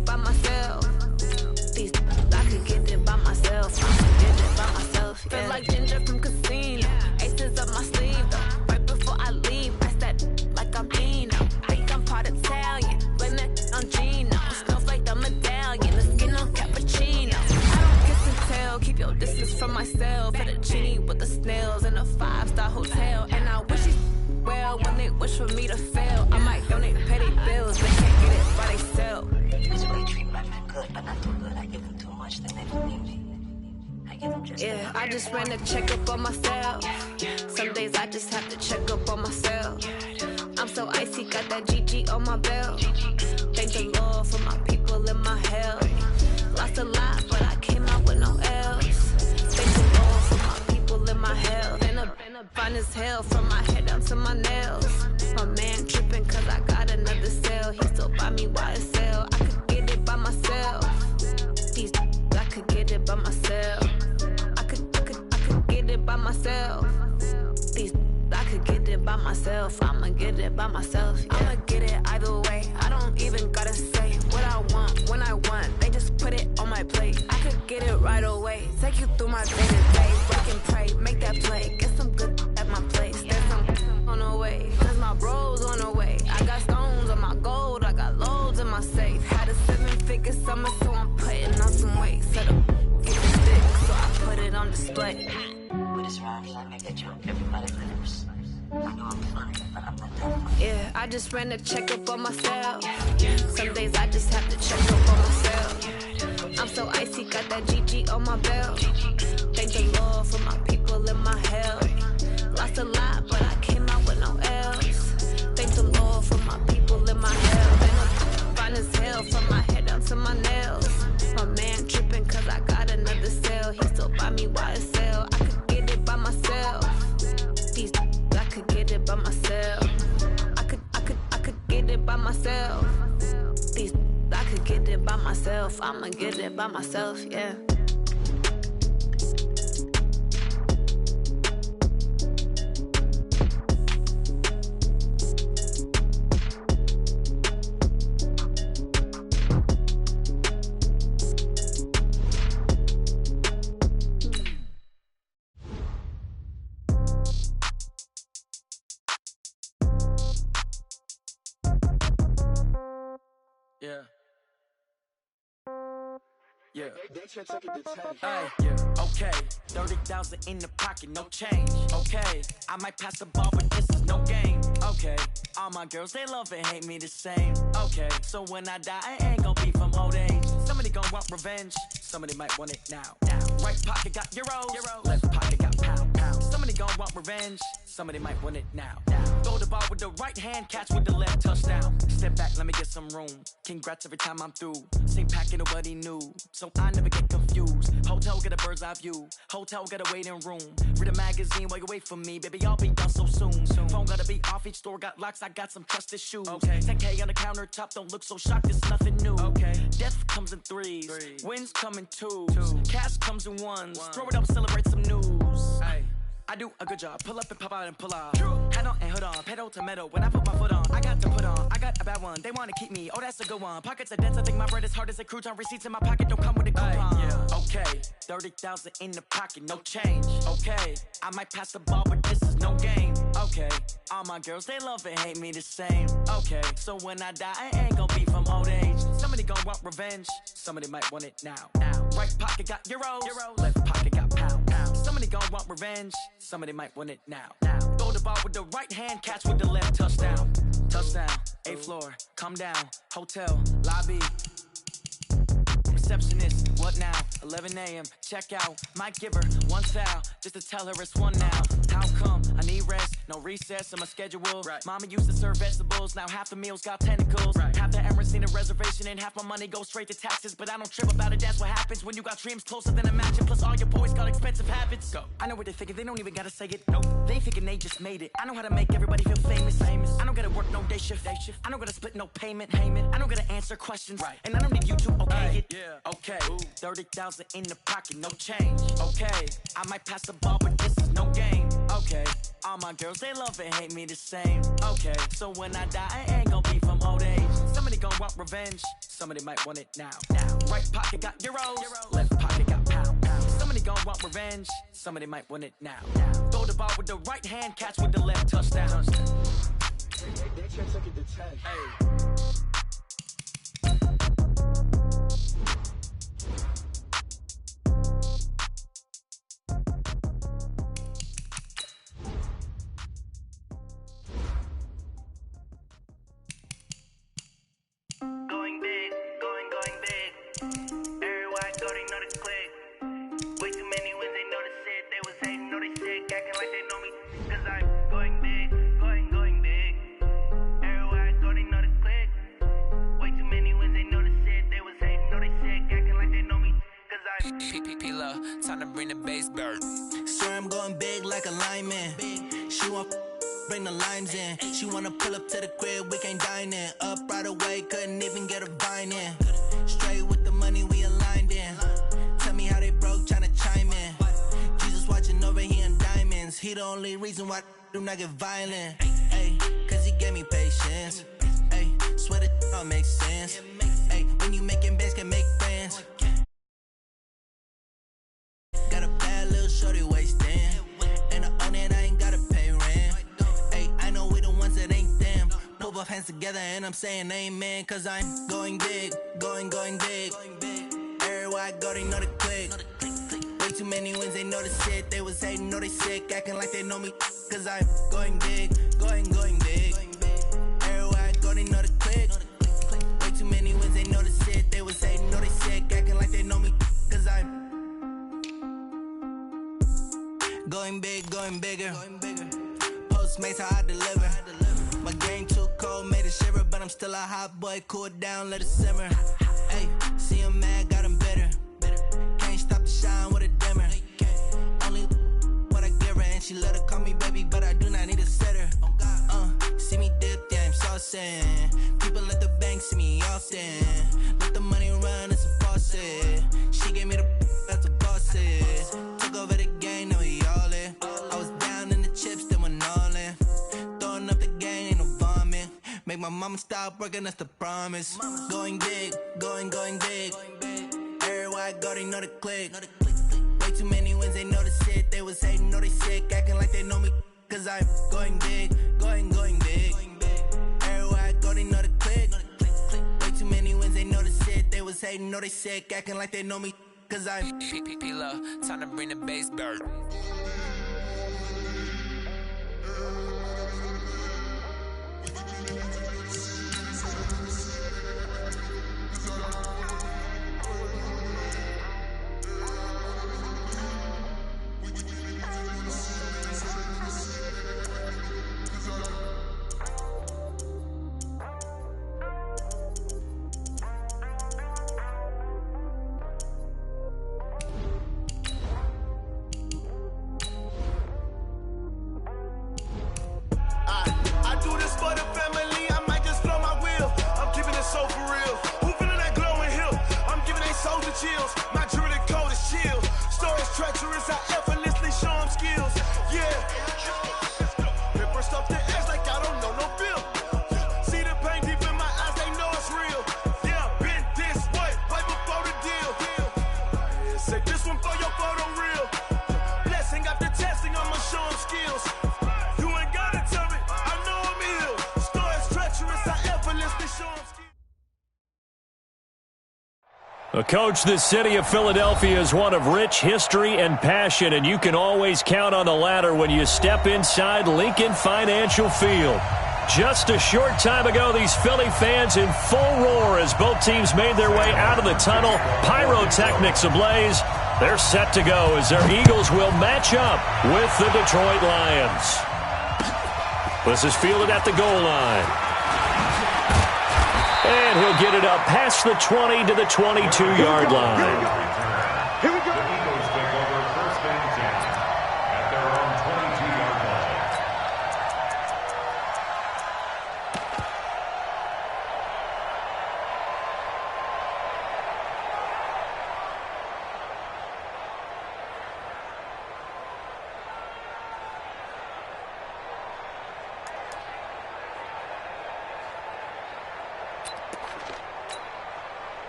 By myself. I could get it by myself. I'ma get it by myself. Yeah. Feel like Ginger from Casino. Aces up my sleeve though. Right before I leave, I that like I'm Dino. Think I'm part Italian. Blame that on Gino. Smells like the medallion. The skin on cappuccino. I don't kiss and tell. Keep your distance from myself. Fettuccine with the snails in a 5-star hotel. And I wish you well when they wish for me to fail. I might donate petty bills. They can't get it by themselves. Because when they treat my men good, but not too good, I give them too much, then they don't need me. I give them just enough. I just ran a checkup on myself. Some days I just have to check up on myself. I'm so icy, got that GG on my belt. Thank the Lord for my people in my health. Lost a lot, but I came out with no else. Thank the Lord for my people in my health. And I'm fine as hell from my head down to my nails. My man tripping cause I got another cell. He still buy me YSL. I could get it by myself. I could get it by myself. I could get it by myself. I could get it by myself. I'ma get it by myself. Yeah. I'ma get it either way. I don't even gotta say what I want when I want. They just put it on my plate. I could get it right away. Take you through my day to day. Work and pray, make that play. Get some good at my place. There's some on the way. Cause my bros on the way. I got stones on my gold. I got loads in my safe. Had a 7-figure summer, so I'm putting on some weight. Set up, get the stick, so I put it on display. With this round, I make a joke, everybody lives. I know I'm funny, but I'm not that funny. Yeah, I just ran a checkup on myself. Some days I just have to check up on myself. I'm so icy, got that GG on my belt. Thank the Lord for my people in my health. Lost a lot, but I came out with no else. Thank the Lord for my people in my health. And I'm fine as hell from my head down to my nails. My man tripping cause I got another cell. He still buy me YSL. I could get it by myself. I could get it by myself. I could get it by myself. I could get it by myself. I'ma get it by myself, yeah. Yeah. Hey, yeah. Okay. 30,000 in the pocket, no change. Okay. I might pass the ball, but this is no game. Okay. All my girls, they love and hate me the same. Okay. So when I die, I ain't gonna be from old age. Somebody gonna want revenge. Somebody might want it now. Right pocket got euros. Left pocket got pound. Somebody gonna want revenge. Somebody might want it now. Throw the ball with the right hand, catch with the left, touchdown. Step back, let me get some room. Congrats every time I'm through. Same packet, nobody knew. So I never get confused. Hotel get a bird's eye view. Hotel got a waiting room. Read a magazine while you wait for me. Baby, I'll be done so soon. Phone gotta be off, each store got locks. I got some trusted shoes. Okay. 10K on the countertop, don't look so shocked, it's nothing new. Okay. Death comes in threes. Wins come in twos. Cash comes in ones. Throw it up, celebrate some news. Ay. I do a good job. Pull up and pop out and pull off. Hat on and hood on. Pedal to metal. When I put my foot on, I got to put on. I got a bad one. They want to keep me. Oh, that's a good one. Pockets are dense. I think my bread is hard as a crouton. Receipts in my pocket don't come with a coupon. Yeah. Okay. 30,000 in the pocket. No change. Okay. I might pass the ball, but this is no game. Okay. All my girls, they love and hate me the same. Okay. So when I die, I ain't gonna be from old age. Somebody gonna want revenge. Somebody might want it now. Right pocket got euros. Left pocket got gon' want revenge, somebody might want it now. Throw the ball with the right hand, catch with the left, touchdown. Touchdown, 8th floor, come down, hotel, lobby. Receptionist, what now? 11 a.m., check out. Might give her one foul, just to tell her it's one now. How come? I need rest, no recess in my schedule. Right. Mama used to serve vegetables, now half the meals got tentacles. Right. Half the Emirates need a reservation and half my money goes straight to taxes. But I don't trip about it, that's what happens when you got dreams closer than a mansion. Plus all your boys got expensive habits. Go. I know what they're thinking, they don't even gotta say it. Nope. They thinking they just made it. I know how to make everybody feel famous. I don't gotta work no day shift. I don't gotta split no payment. I don't gotta answer questions. Right. And I don't need you to okay it. Yeah. Okay. Ooh. 30,000 in the pocket, no change. Okay. I might pass the ball, but this is no game. Okay. All my girls, they love and hate me the same. Okay. So when I die, I ain't gon' be from old age. Somebody gon' want revenge. Somebody might want it now. Right pocket got euros. Left pocket got pound. Somebody gon' want revenge. Somebody might want it now. Throw the ball with the right hand, catch with the left, touchdown. They can't take it to 10. Hey. Going big, going big. Everywhere I go, they know the click. Way too many wins, they notice it. They was hating, know they sick, acting like they know me. Cause I'm going big, going big. Everywhere I go, they know the click. Way too many wins, they notice it. They was hating, know they sick, acting like they know me. Cause I'm P-P-P-Lo, time to bring the bass bird. Swear I'm going big like a lineman. She want bring the limes in. She wanna pull up to the crib, we can't dine in. Up right away, couldn't even get a vine in. Straight with the money we aligned in. Tell me how they broke, tryna chime in. Jesus watching over here in diamonds. He the only reason why I do not get violent. Ay, cause he gave me patience. Ay, swear that all makes sense. Ay, when you making bands, can make friends. Got a bad little shorty wasting. And I own it, I ain't gotta pay rent. I know we the ones that ain't them. Pull both hands together and I'm saying amen. Cause I'm going big, going big. Everywhere I go, they know the click. Way too many wins, they know the shit. They was hating, know they sick, acting like they know me. Cause I'm going big, going big. Everywhere I go, they know the click. Way too many wins, they know the shit. They was hating, know they sick, acting like they know me. Cause I'm going big, going bigger. Postmates how I deliver. My game too cold, made it shiver, but I'm still a hot boy. Cool it down, let it simmer. Hey, see him mad, got him bitter. Can't stop the shine with a dimmer. Only what I give her, and she let her call me baby, but I do not need a sitter. See me dip, yeah, I'm saucing. People at the bank see me often. Let the money run, it's a faucet. She gave me the that's a boss is. Took over the game, now we all in. I was down in the chips, then went all in. Throwing up the gang, ain't no vomit. Make my mama stop working, that's the promise. Going big, going big. Everywhere I go, they know the click. Way too many wins, they know the shit. They was hating, know they sick, acting like they know me. Cause I'm going big, going big. Everywhere I go, they know the click. Way too many wins, they know the shit. They was hating, know they sick, acting like they know me. Cause I'm P-P-P-Lo, time to bring the bass bird. Chills. My jewelry code is chill. Storage treacherous, I effortlessly show them skills. Yeah. Paper stuff to act like I don't know no bill. See the pain deep in my eyes, they know it's real. Yeah, been this way, right before the deal. Say this one for your photo reel. Blessing after testing, I'ma show them skills. You ain't gotta tell me, I know I'm ill. Well, Coach, the city of Philadelphia is one of rich history and passion, and you can always count on the latter when you step inside Lincoln Financial Field. Just a short time ago, these Philly fans in full roar as both teams made their way out of the tunnel, pyrotechnics ablaze. They're set to go as their Eagles will match up with the Detroit Lions. This is fielded at the goal line. And he'll get it up past the 20 to the 22-yard line. Here we go. The Eagles take over first and 10 at their own 22-yard line.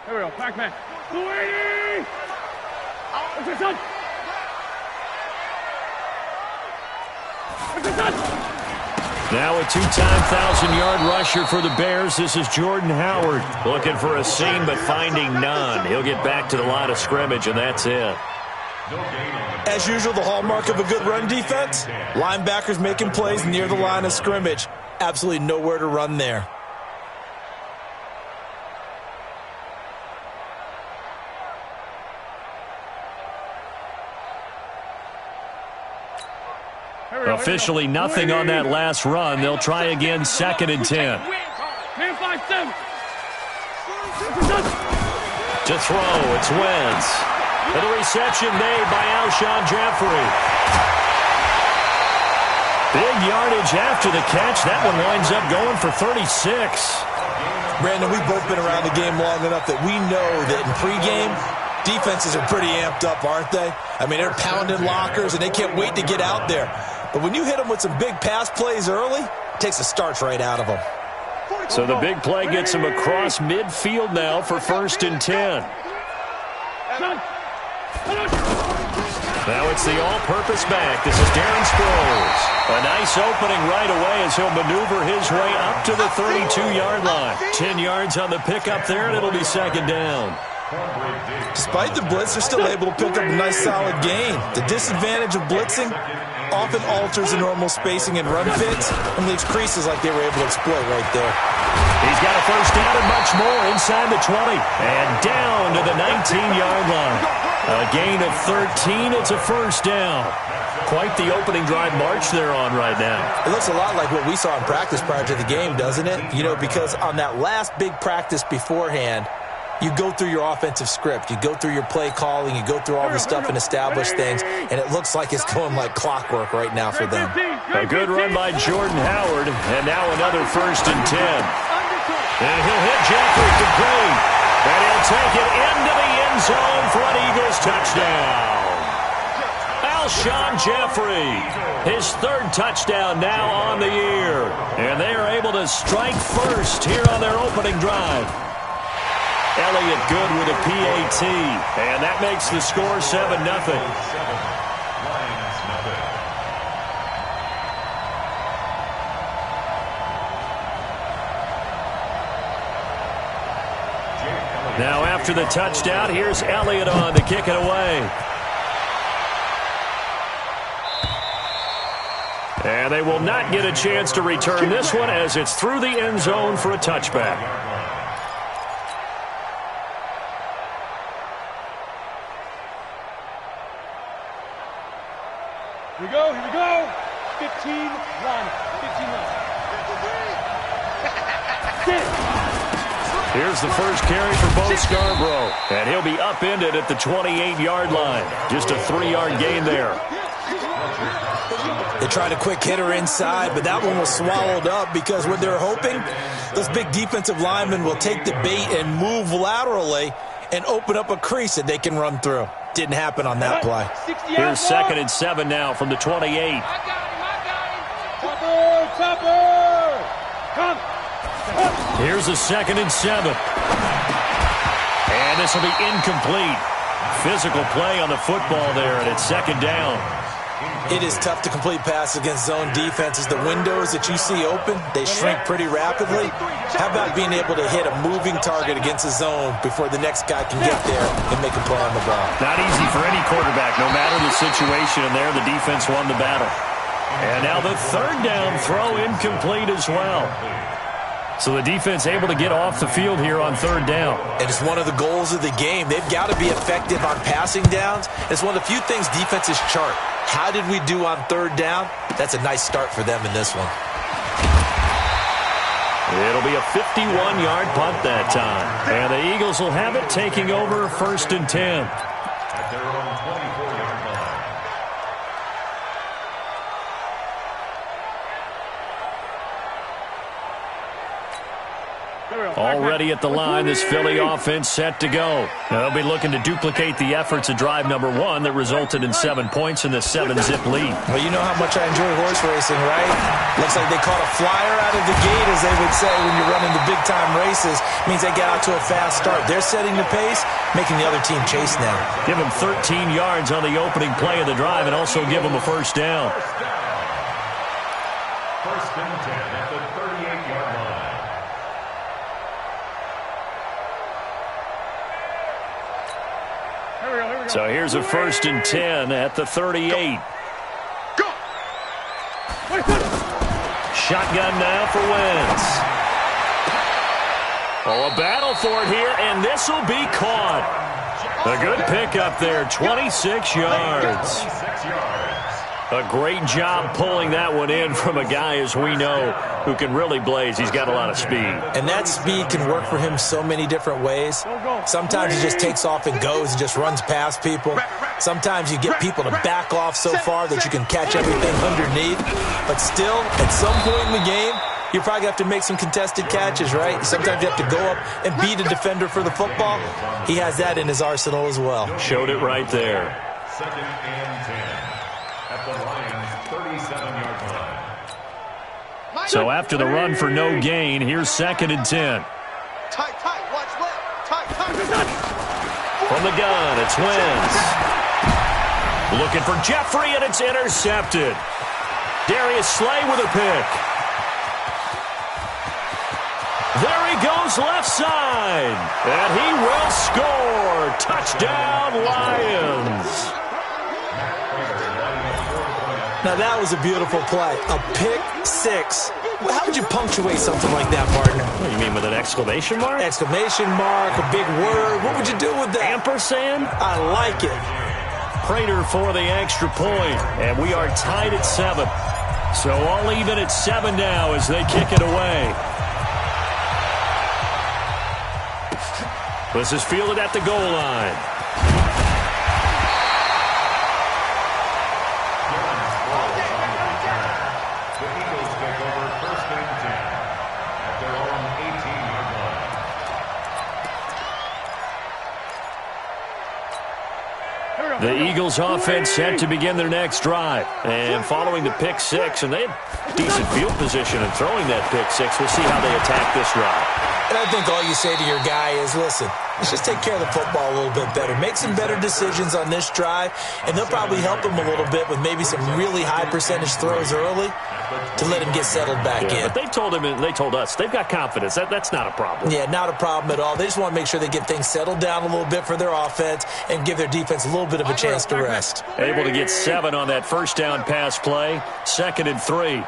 Here we go, Pac-Man. 280! What's this on? What's this on? Now a two-time 1,000-yard rusher for the Bears. This is Jordan Howard looking for a seam but finding none. He'll get back to the line of scrimmage, and that's it. As usual, the hallmark of a good run defense, linebackers making plays near the line of scrimmage. Absolutely nowhere to run there. Officially nothing on that last run. They'll try again, 2nd and 10. To throw, it's Wentz. And the reception made by Alshon Jeffrey. Big yardage after the catch. That one winds up going for 36. Brandon, we've both been around the game long enough that we know that in pregame, defenses are pretty amped up, aren't they? I mean, they're pounding lockers, and they can't wait to get out there. But when you hit them with some big pass plays early, it takes the starch right out of them. So the big play gets him across midfield now for 1st and 10. Now it's the all-purpose back. This is Darren Sproles. A nice opening right away as he'll maneuver his way up to the 32-yard line. 10 yards on the pickup there, and it'll be 2nd down. Despite the blitz, they're still able to pick up a nice solid gain. The disadvantage of blitzing often alters the normal spacing and run fits and leaves creases like they were able to exploit right there. He's got a 1st down and much more inside the 20. And down to the 19-yard line. A gain of 13. It's a 1st down. Quite the opening drive march they're on right now. It looks a lot like what we saw in practice prior to the game, doesn't it? You know, because on that last big practice beforehand, you go through your offensive script. You go through your play calling. You go through all the stuff and establish things. And it looks like it's going like clockwork right now for them. A good run by Jordan Howard. And now another 1st and 10. And he'll hit Jeffrey complete. And he'll take it into the end zone for an Eagles touchdown. Alshon Jeffrey, his 3rd touchdown now on the year. And they are able to strike first here on their opening drive. Elliott good with a PAT, and that makes the score 7-0. Now after the touchdown, here's Elliott on to kick it away. And they will not get a chance to return this one as it's through the end zone for a touchback. Here we go, here we go. 15 run. 15 run. Here's the first carry for Bo Scarborough. And he'll be upended at the 28-yard line. Just a 3-yard gain there. They tried a quick hitter inside, but that one was swallowed up because what they're hoping, those big defensive linemen will take the bait and move laterally and open up a crease that they can run through. Didn't happen on that play. Here's 2nd and 7 now from the 28. Topper! Come! Here's a 2nd and 7. And this will be incomplete. Physical play on the football there, and it's 2nd down. It is tough to complete passes against zone defenses. The windows that you see open, they shrink pretty rapidly. How about being able to hit a moving target against a zone before the next guy can get there and make a play on the ball? Not easy for any quarterback, no matter the situation, and there the defense won the battle. And now the third down throw incomplete as well. So the defense able to get off the field here on third down. And it's one of the goals of the game. They've got to be effective on passing downs. It's one of the few things defenses chart. How did we do on third down? That's a nice start for them in this one. It'll be a 51-yard punt that time. And the Eagles will have it, taking over 1st and 10. At their own 24-yard line. Already at the line, this Philly offense set to go. Now they'll be looking to duplicate the efforts of drive number 1 that resulted in 7 points in the 7-zip lead. Well, you know how much I enjoy horse racing, right? Looks like they caught a flyer out of the gate, as they would say when you're running the big-time races. Means they got out to a fast start. They're setting the pace, making the other team chase now. Give them 13 yards on the opening play of the drive and also give them a first down. First and 10 at the 38-yard line. So here's a 1st and 10 at the 38. Go. Shotgun now for Wentz. Oh, a battle for it here, and this will be caught. A good pickup there, 26 yards. 26 yards. A great job pulling that one in from a guy, as we know, who can really blaze. He's got a lot of speed. And that speed can work for him so many different ways. Sometimes he just takes off and goes and just runs past people. Sometimes you get people to back off so far that you can catch everything underneath. But still, at some point in the game, you probably have to make some contested catches, right? Sometimes you have to go up and beat a defender for the football. He has that in his arsenal as well. Showed it right there. 2nd and 10 at the Lions' 37-yard line. So after the run for no gain, here's 2nd and 10. Tight, watch left. Tight. From the gun, it's Wentz. Looking for Jeffrey, and it's intercepted. Darius Slay with a pick. There he goes left side. And he will score. Touchdown, Lions. Now, that was a beautiful play. A pick six. How would you punctuate something like that, partner? What do you mean, with an exclamation mark? Exclamation mark, a big word. What would you do with that? Ampersand? I like it. Prater for the extra point. And we are tied at 7. So all even at 7 now as they kick it away. This is fielded at the goal line. The Eagles take over 1st and 10 at their own 18-yard line. The Eagles offense set to begin their next drive. And following the pick six, and they had decent field position in throwing that pick six. We'll see how they attack this drive. And I think all you say to your guy is, listen, let's just take care of the football a little bit better. Make some better decisions on this drive, and they'll probably help him a little bit with maybe some really high percentage throws early to let him get settled back in. But they told him, and they told us, they've got confidence. That's not a problem. Yeah, not a problem at all. They just want to make sure they get things settled down a little bit for their offense and give their defense a little bit of a chance to rest. Able to get 7 on that first down pass play. 2nd and 3.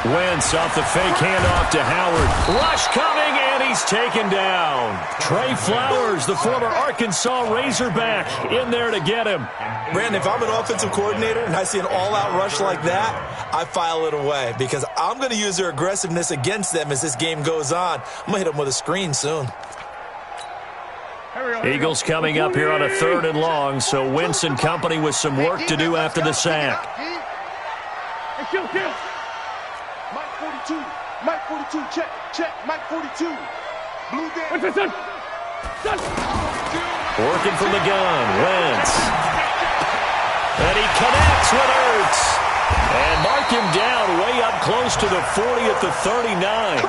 Wentz off the fake handoff to Howard. Rush coming, and he's taken down. Trey Flowers, the former Arkansas Razorback, in there to get him. Brandon, if I'm an offensive coordinator and I see an all-out rush like that, I file it away because I'm going to use their aggressiveness against them as this game goes on. I'm going to hit them with a screen soon. Eagles coming up here on a 3rd and long, so Wentz and company with some work to do after the sack. Mike 42, check, Mike 42. Blue Dan. Working from the gun, Wentz. And he connects with Ertz. And mark him down way up close to the 40 at the 39.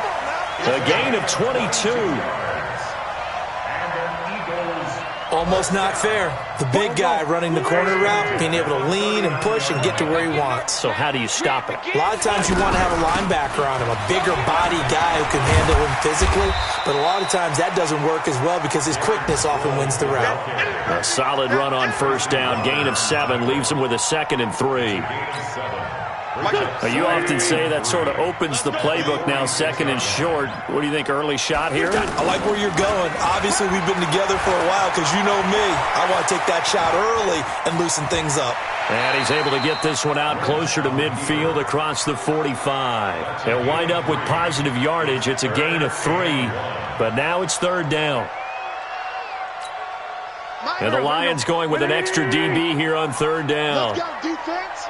A gain of 22. Almost not fair. The big guy running the corner route, being able to lean and push and get to where he wants. So how do you stop it? A lot of times you want to have a linebacker on him, a bigger body guy who can handle him physically, but a lot of times that doesn't work as well because his quickness often wins the route. A solid run on first down, gain of 7, leaves him with a 2nd and 3. You often say that sort of opens the playbook now, 2nd and short. What do you think, early shot here? I like where you're going. Obviously, we've been together for a while because you know me. I want to take that shot early and loosen things up. And he's able to get this one out closer to midfield across the 45. They'll wind up with positive yardage. It's a gain of 3, but now it's 3rd down. And the Lions going with an extra DB here on 3rd down. Let's go, defense.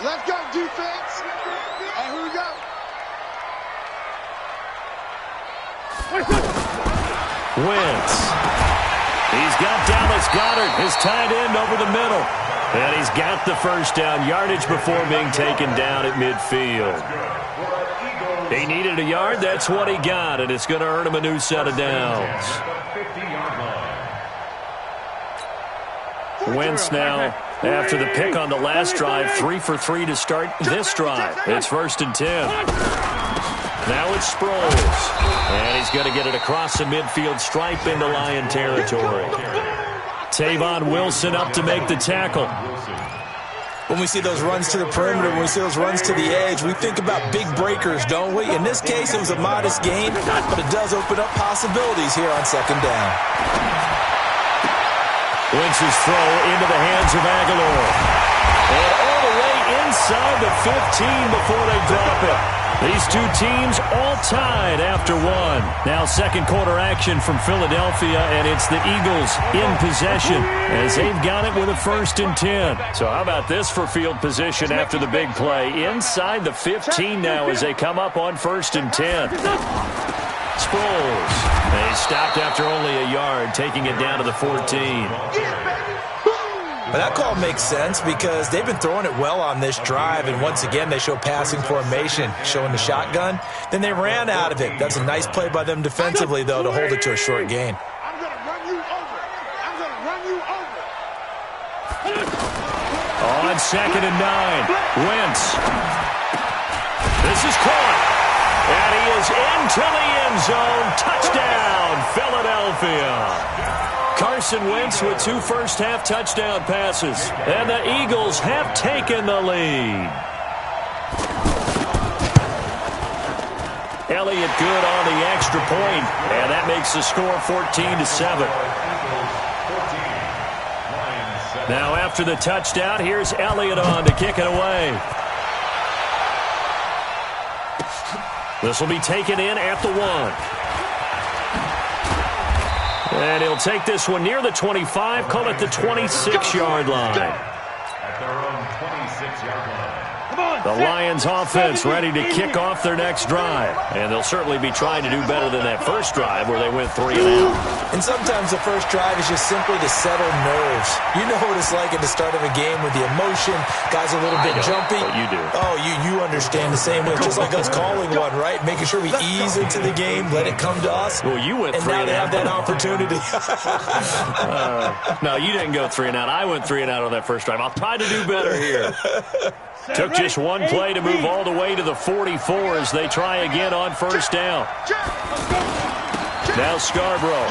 Let's go, defense. And here we go. Wentz. He's got Dallas Goedert, his tight end, over the middle. And he's got the first down, yardage before being taken down at midfield. He needed a yard. That's what he got, and it's going to earn him a new set of downs. Wentz now, after the pick on the last drive, 3 for 3 to start this drive. It's 1st and 10. Now it's Sproles. And he's going to get it across the midfield stripe into Lion territory. Tavon Wilson up to make the tackle. When we see those runs to the perimeter, when we see those runs to the edge, we think about big breakers, don't we? In this case, it was a modest gain, but it does open up possibilities here on 2nd down. Wentz's throw into the hands of Aguilar. And all the way inside the 15 before they drop it. These two teams all tied after 1. Now 2nd quarter action from Philadelphia, and it's the Eagles in possession as they've got it with a 1st and 10. So how about this for field position after the big play? Inside the 15 now as they come up on 1st and 10. Sproles. And he stopped after only a yard, taking it down to the 14. But that call makes sense because they've been throwing it well on this drive, and once again they show passing formation, showing the shotgun. Then they ran out of it. That's a nice play by them defensively, though, to hold it to a short gain. I'm going to run you over. I'm going to run you over. On 2nd and 9, Wentz. This is caught. And he is into the end zone. Touchdown, Philadelphia. Carson Wentz with 2 first-half touchdown passes. And the Eagles have taken the lead. Elliott good on the extra point, and that makes the score 14-7. Now after the touchdown, here's Elliott on to kick it away. This will be taken in at the 1. And he'll take this one near the 25, call it the 26-yard line. At their own 26-yard line. The Lions offense ready to kick off their next drive. And they'll certainly be trying to do better than that first drive where they went 3 and out. And sometimes the first drive is just simply to settle nerves. You know what it's like at the start of a game with the emotion. Guys a little bit jumpy. But you do. Oh, you understand the same way. It's just like us calling one, right? Making sure we ease into the game, let it come to us. Well, you went 3 and out. And now they have that opportunity. No, you didn't go 3 and out. I went 3 and out on that first drive. I'll try to do better here. Took just one play to move all the way to the 44 as they try again on first down. Now Scarborough.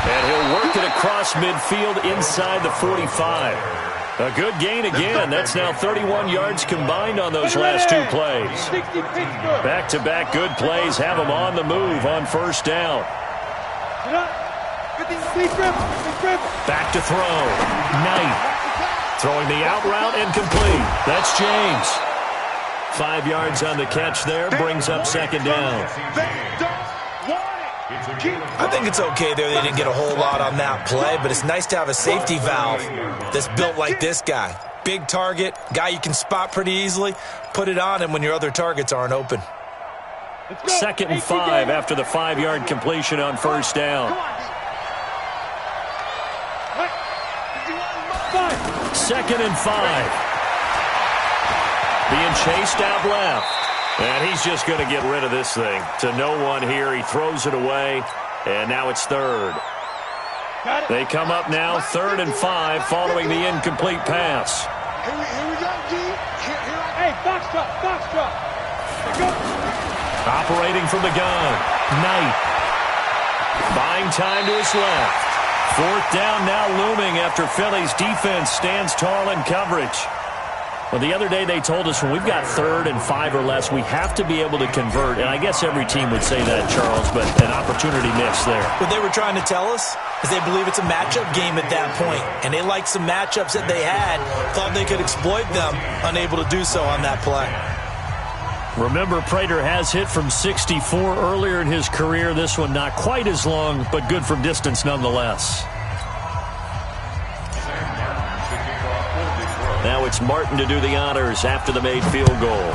And he'll work it across midfield inside the 45. A good gain again. That's now 31 yards combined on those last 2 plays. Back-to-back good plays have them on the move on first down. Back to throw. Knight. Throwing the out route and complete. That's James. 5 yards on the catch there. Brings up 2nd down. I think it's okay there. They didn't get a whole lot on that play, but it's nice to have a safety valve that's built like this guy. Big target, guy you can spot pretty easily. Put it on him when your other targets aren't open. 2nd and 5 after the 5-yard completion on first down. 2nd and 5. Being chased out left. And he's just going to get rid of this thing. To no one here. He throws it away. And now it's 3rd. They come up now 3rd and 5 following the incomplete pass. Here we go, G. Hey, box drop. Operating from the gun. Knight. Buying time to his left. 4th down now looming after Philly's defense stands tall in coverage. Well, the other day they told us when we've got 3rd and 5 or less, we have to be able to convert. And I guess every team would say that, Charles, but an opportunity missed there. What they were trying to tell us is they believe it's a matchup game at that point. And they liked some matchups that they had, thought they could exploit them, unable to do so on that play. Remember, Prater has hit from 64 earlier in his career. This one not quite as long, but good from distance nonetheless. Now it's Martin to do the honors after the made field goal.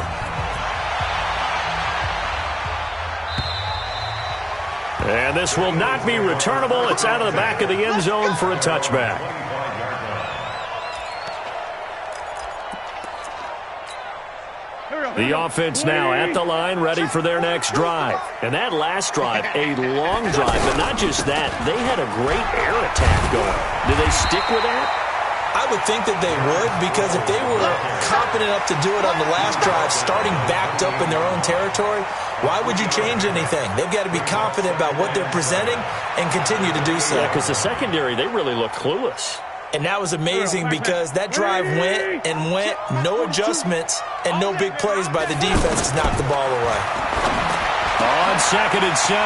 And this will not be returnable. It's out of the back of the end zone for a touchback. The offense now at the line, ready for their next drive. And that last drive, a long drive, but not just that. They had a great air attack going. Do they stick with that? I would think that they would, because if they were confident enough to do it on the last drive, starting backed up in their own territory, why would you change anything? They've got to be confident about what they're presenting and continue to do so. Yeah, because the secondary, they really look clueless. And that was amazing because that drive went, no adjustments, and no big plays by the defense to knock the ball away. On 2nd and 7,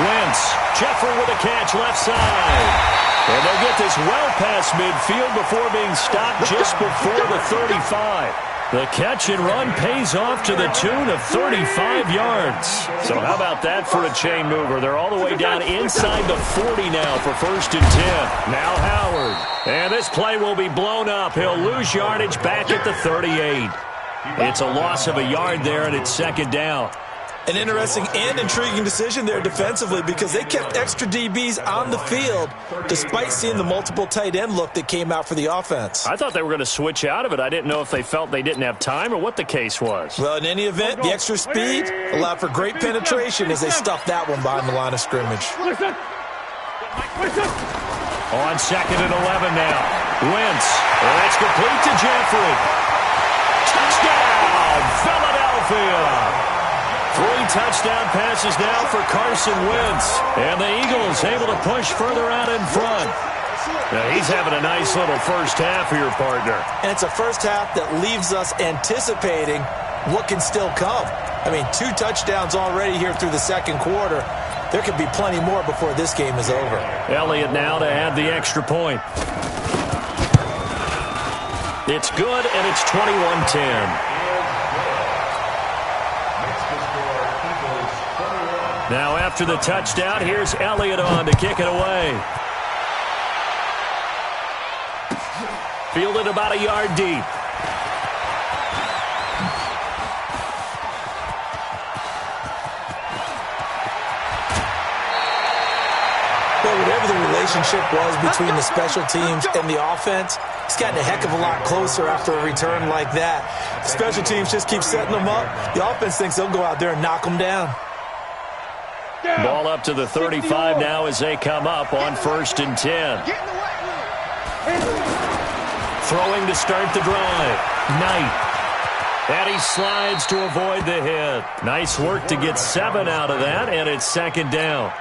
Wentz, Jeffrey with a catch left side. And they'll get this well past midfield before being stopped just before the 35. The catch and run pays off to the tune of 35 yards. So how about that for a chain mover? They're all the way down inside the 40 now for 1st and 10. Now Howard. And this play will be blown up. He'll lose yardage back at the 38. It's a loss of a yard there, and it's 2nd down. An interesting and intriguing decision there defensively because they kept extra DBs on the field despite seeing the multiple tight end look that came out for the offense. I thought they were going to switch out of it. I didn't know if they felt they didn't have time or what the case was. Well, in any event, the extra speed allowed for great penetration as they stuffed that one behind the line of scrimmage. On 2nd and 11 now. Wentz. That's complete to Jeffrey. Touchdown, Philadelphia. 3 touchdown passes now for Carson Wentz. And the Eagles able to push further out in front. Now he's having a nice little first half here, partner. And it's a first half that leaves us anticipating what can still come. I mean, 2 touchdowns already here through the 2nd quarter. There could be plenty more before this game is over. Elliott now to add the extra point. It's good, and it's 21-10. Now after the touchdown, here's Elliott on to kick it away. Fielded about a yard deep. Well, whatever the relationship was between the special teams and the offense, it's gotten a heck of a lot closer after a return like that. The special teams just keep setting them up. The offense thinks they'll go out there and knock them down. Ball up to the 35 now as they come up on 1st and 10. Throwing to start the drive. Knight. And he slides to avoid the hit. Nice work to get 7 out of that, and it's 2nd down.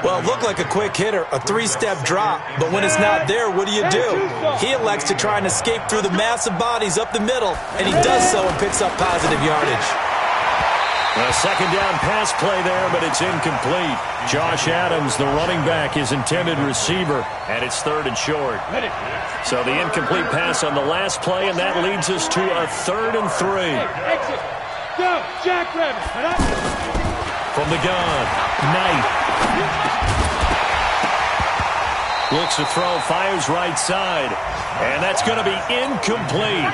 Well, it looked like a quick hitter, a 3-step drop, but when it's not there, what do? He elects to try and escape through the massive bodies up the middle, and he does so and picks up positive yardage. A 2nd down pass play there, but it's incomplete. Josh Adams, the running back, his intended receiver, and it's 3rd and short. So the incomplete pass on the last play, and that leads us to a 3rd and 3. Exit. Go, Jackrabbit. From the gun, Knight. Looks to throw, fires right side. And that's going to be incomplete.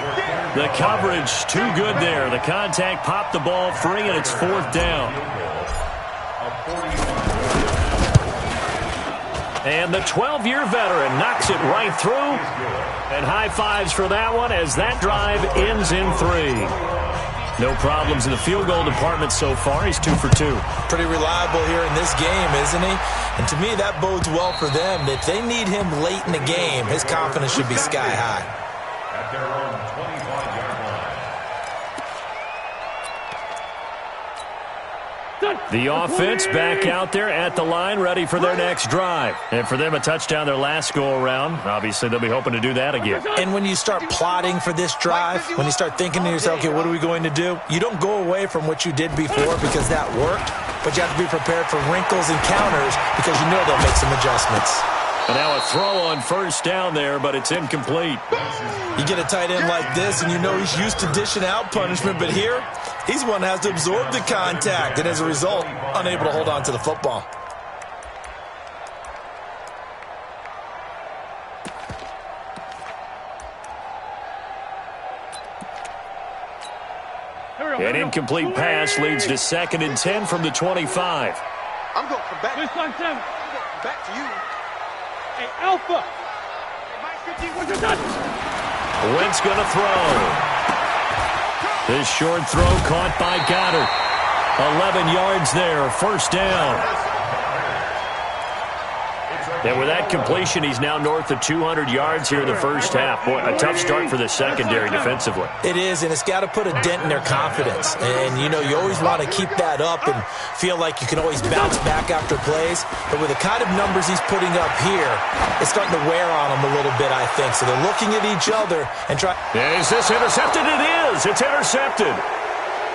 The coverage too good there. The contact popped the ball free, and it's 4th down. And the 12-year veteran knocks it right through. And high fives for that one as that drive ends in 3. No problems in the field goal department so far. He's 2 for 2. Pretty reliable here in this game, isn't he? And to me, that bodes well for them. If they need him late in the game, his confidence should be sky high. At their own 25-yard line. The offense back out there at the line, ready for their next drive. And for them, a touchdown their last go-around. Obviously, they'll be hoping to do that again. And when you start plotting for this drive, when you start thinking to yourself, okay, what are we going to do? You don't go away from what you did before because that worked, but you have to be prepared for wrinkles and counters because you know they'll make some adjustments. And now a throw on first down there, but it's incomplete. You get a tight end like this, and you know he's used to dishing out punishment, but here, he's one that has to absorb the contact, and as a result, unable to hold on to the football. An incomplete pass leads to 2nd and 10 from the 25. I'm going to come back. Back to you. Hey, Alpha. Hey, Mike 15, what's your done? Wentz going to throw. This short throw caught by Goddard. 11 yards there, first down. And with that completion, he's now north of 200 yards here in the first half. Boy, a tough start for the secondary defensively. It is, and it's got to put a dent in their confidence. And, you know, you always want to keep that up and feel like you can always bounce back after plays. But with the kind of numbers he's putting up here, it's starting to wear on them a little bit, I think. So they're looking at each other and try. Is this intercepted? It is. It's intercepted.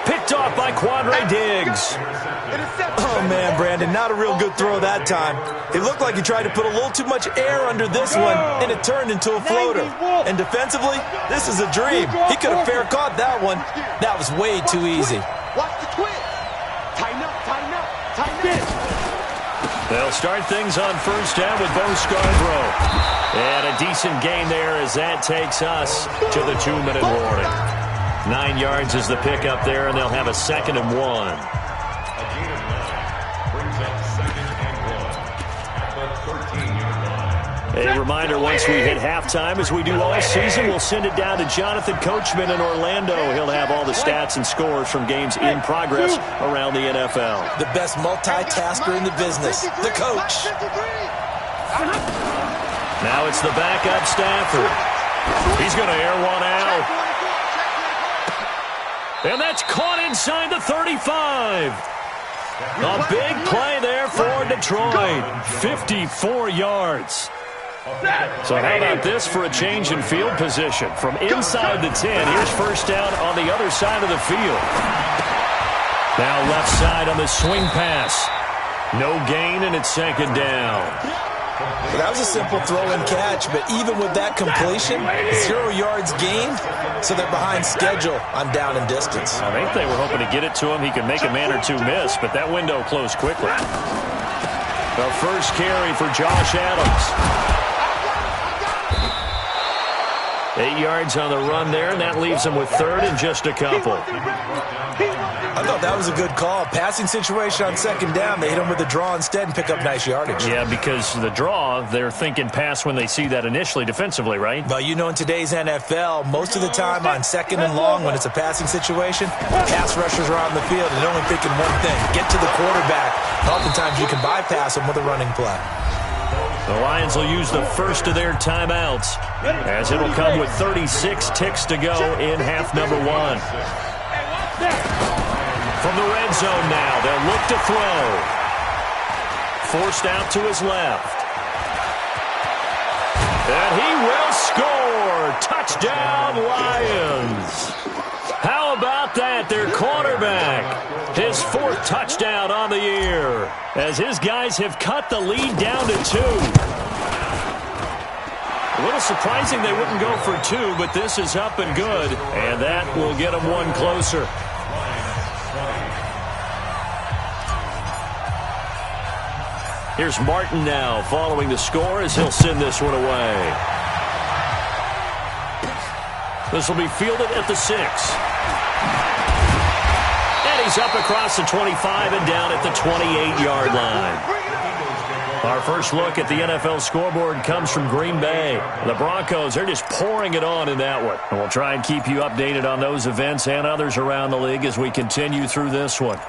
Picked off by Quandre Diggs. Oh, man, Brandon, not a real good throw that time. It looked like he tried to put a little too much air under this one, and it turned into a floater. And defensively, this is a dream. He could have fair caught that one. That was way too easy. Watch the twist. Tighten up, tighten up, tighten up. They'll start things on first down with Bo Scarborough. And a decent gain there as that takes us to the 2-minute warning. 9 yards is the pickup there, and they'll have a 2nd and 1. A gain of 9 brings up 2nd and 1 at the 13-yard line. A reminder, once we hit halftime, as we do all season, we'll send it down to Jonathan Coachman in Orlando. He'll have all the stats and scores from games in progress around the NFL. The best multitasker in the business, the coach. Now it's the backup Stafford. He's going to air one out. And that's caught inside the 35. A big play there for Detroit. 54 yards. So how about this for a change in field position? From inside the 10, here's first down on the other side of the field. Now left side on the swing pass. No gain, and it's 2nd down. That was a simple throw and catch, but even with that completion, 0 yards gained, so they're behind schedule on down and distance. I think they were hoping to get it to him. He could make a man or two miss, but that window closed quickly. The first carry for Josh Adams. 8 yards on the run there, and that leaves him with 3rd and just a couple. I thought that was a good call. Passing situation on 2nd down. They hit him with a draw instead and pick up nice yardage. Yeah, because the draw, they're thinking pass when they see that initially defensively, right? Well, you know, in today's NFL, most of the time on 2nd and long, when it's a passing situation, pass rushers are on the field and they're only thinking one thing, get to the quarterback. Oftentimes you can bypass them with a running play. The Lions will use the first of their timeouts, as it'll come with 36 ticks to go in half number 1. From the red zone now, they'll look to throw. Forced out to his left. And he will score. Touchdown, Lions. How about that? Their quarterback. His 4th touchdown on the year, as his guys have cut the lead down to 2. A little surprising they wouldn't go for 2, but this is up and good, and that will get them one closer. Here's Martin now following the score as he'll send this one away. This will be fielded at the 6. And he's up across the 25 and down at the 28-yard line. Our first look at the NFL scoreboard comes from Green Bay. The Broncos are just pouring it on in that one. And we'll try and keep you updated on those events and others around the league as we continue through this one.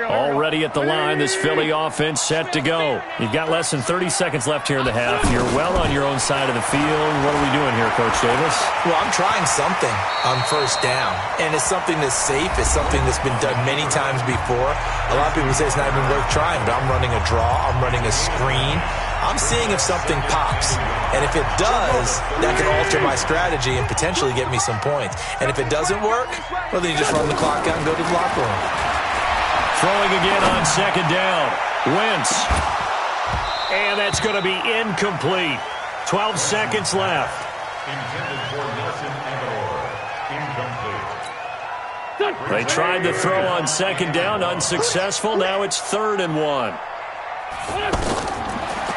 Already at the line, this Philly offense set to go. You've got less than 30 seconds left here in the half. You're well on your own side of the field. What are we doing here, Coach Davis? Well, I'm trying something on first down, and it's something that's safe. It's something that's been done many times before. A lot of people say it's not even worth trying, but I'm running a draw. I'm running a screen. I'm seeing if something pops, and if it does, that can alter my strategy and potentially get me some points. And if it doesn't work, well, then you just run the clock out and go to the locker room. Throwing again on second down. Wentz. And that's going to be incomplete. 12 seconds left. Intended for Nelson Aguilar. Incomplete. They tried to throw on second down. Unsuccessful. Now it's 3rd and 1.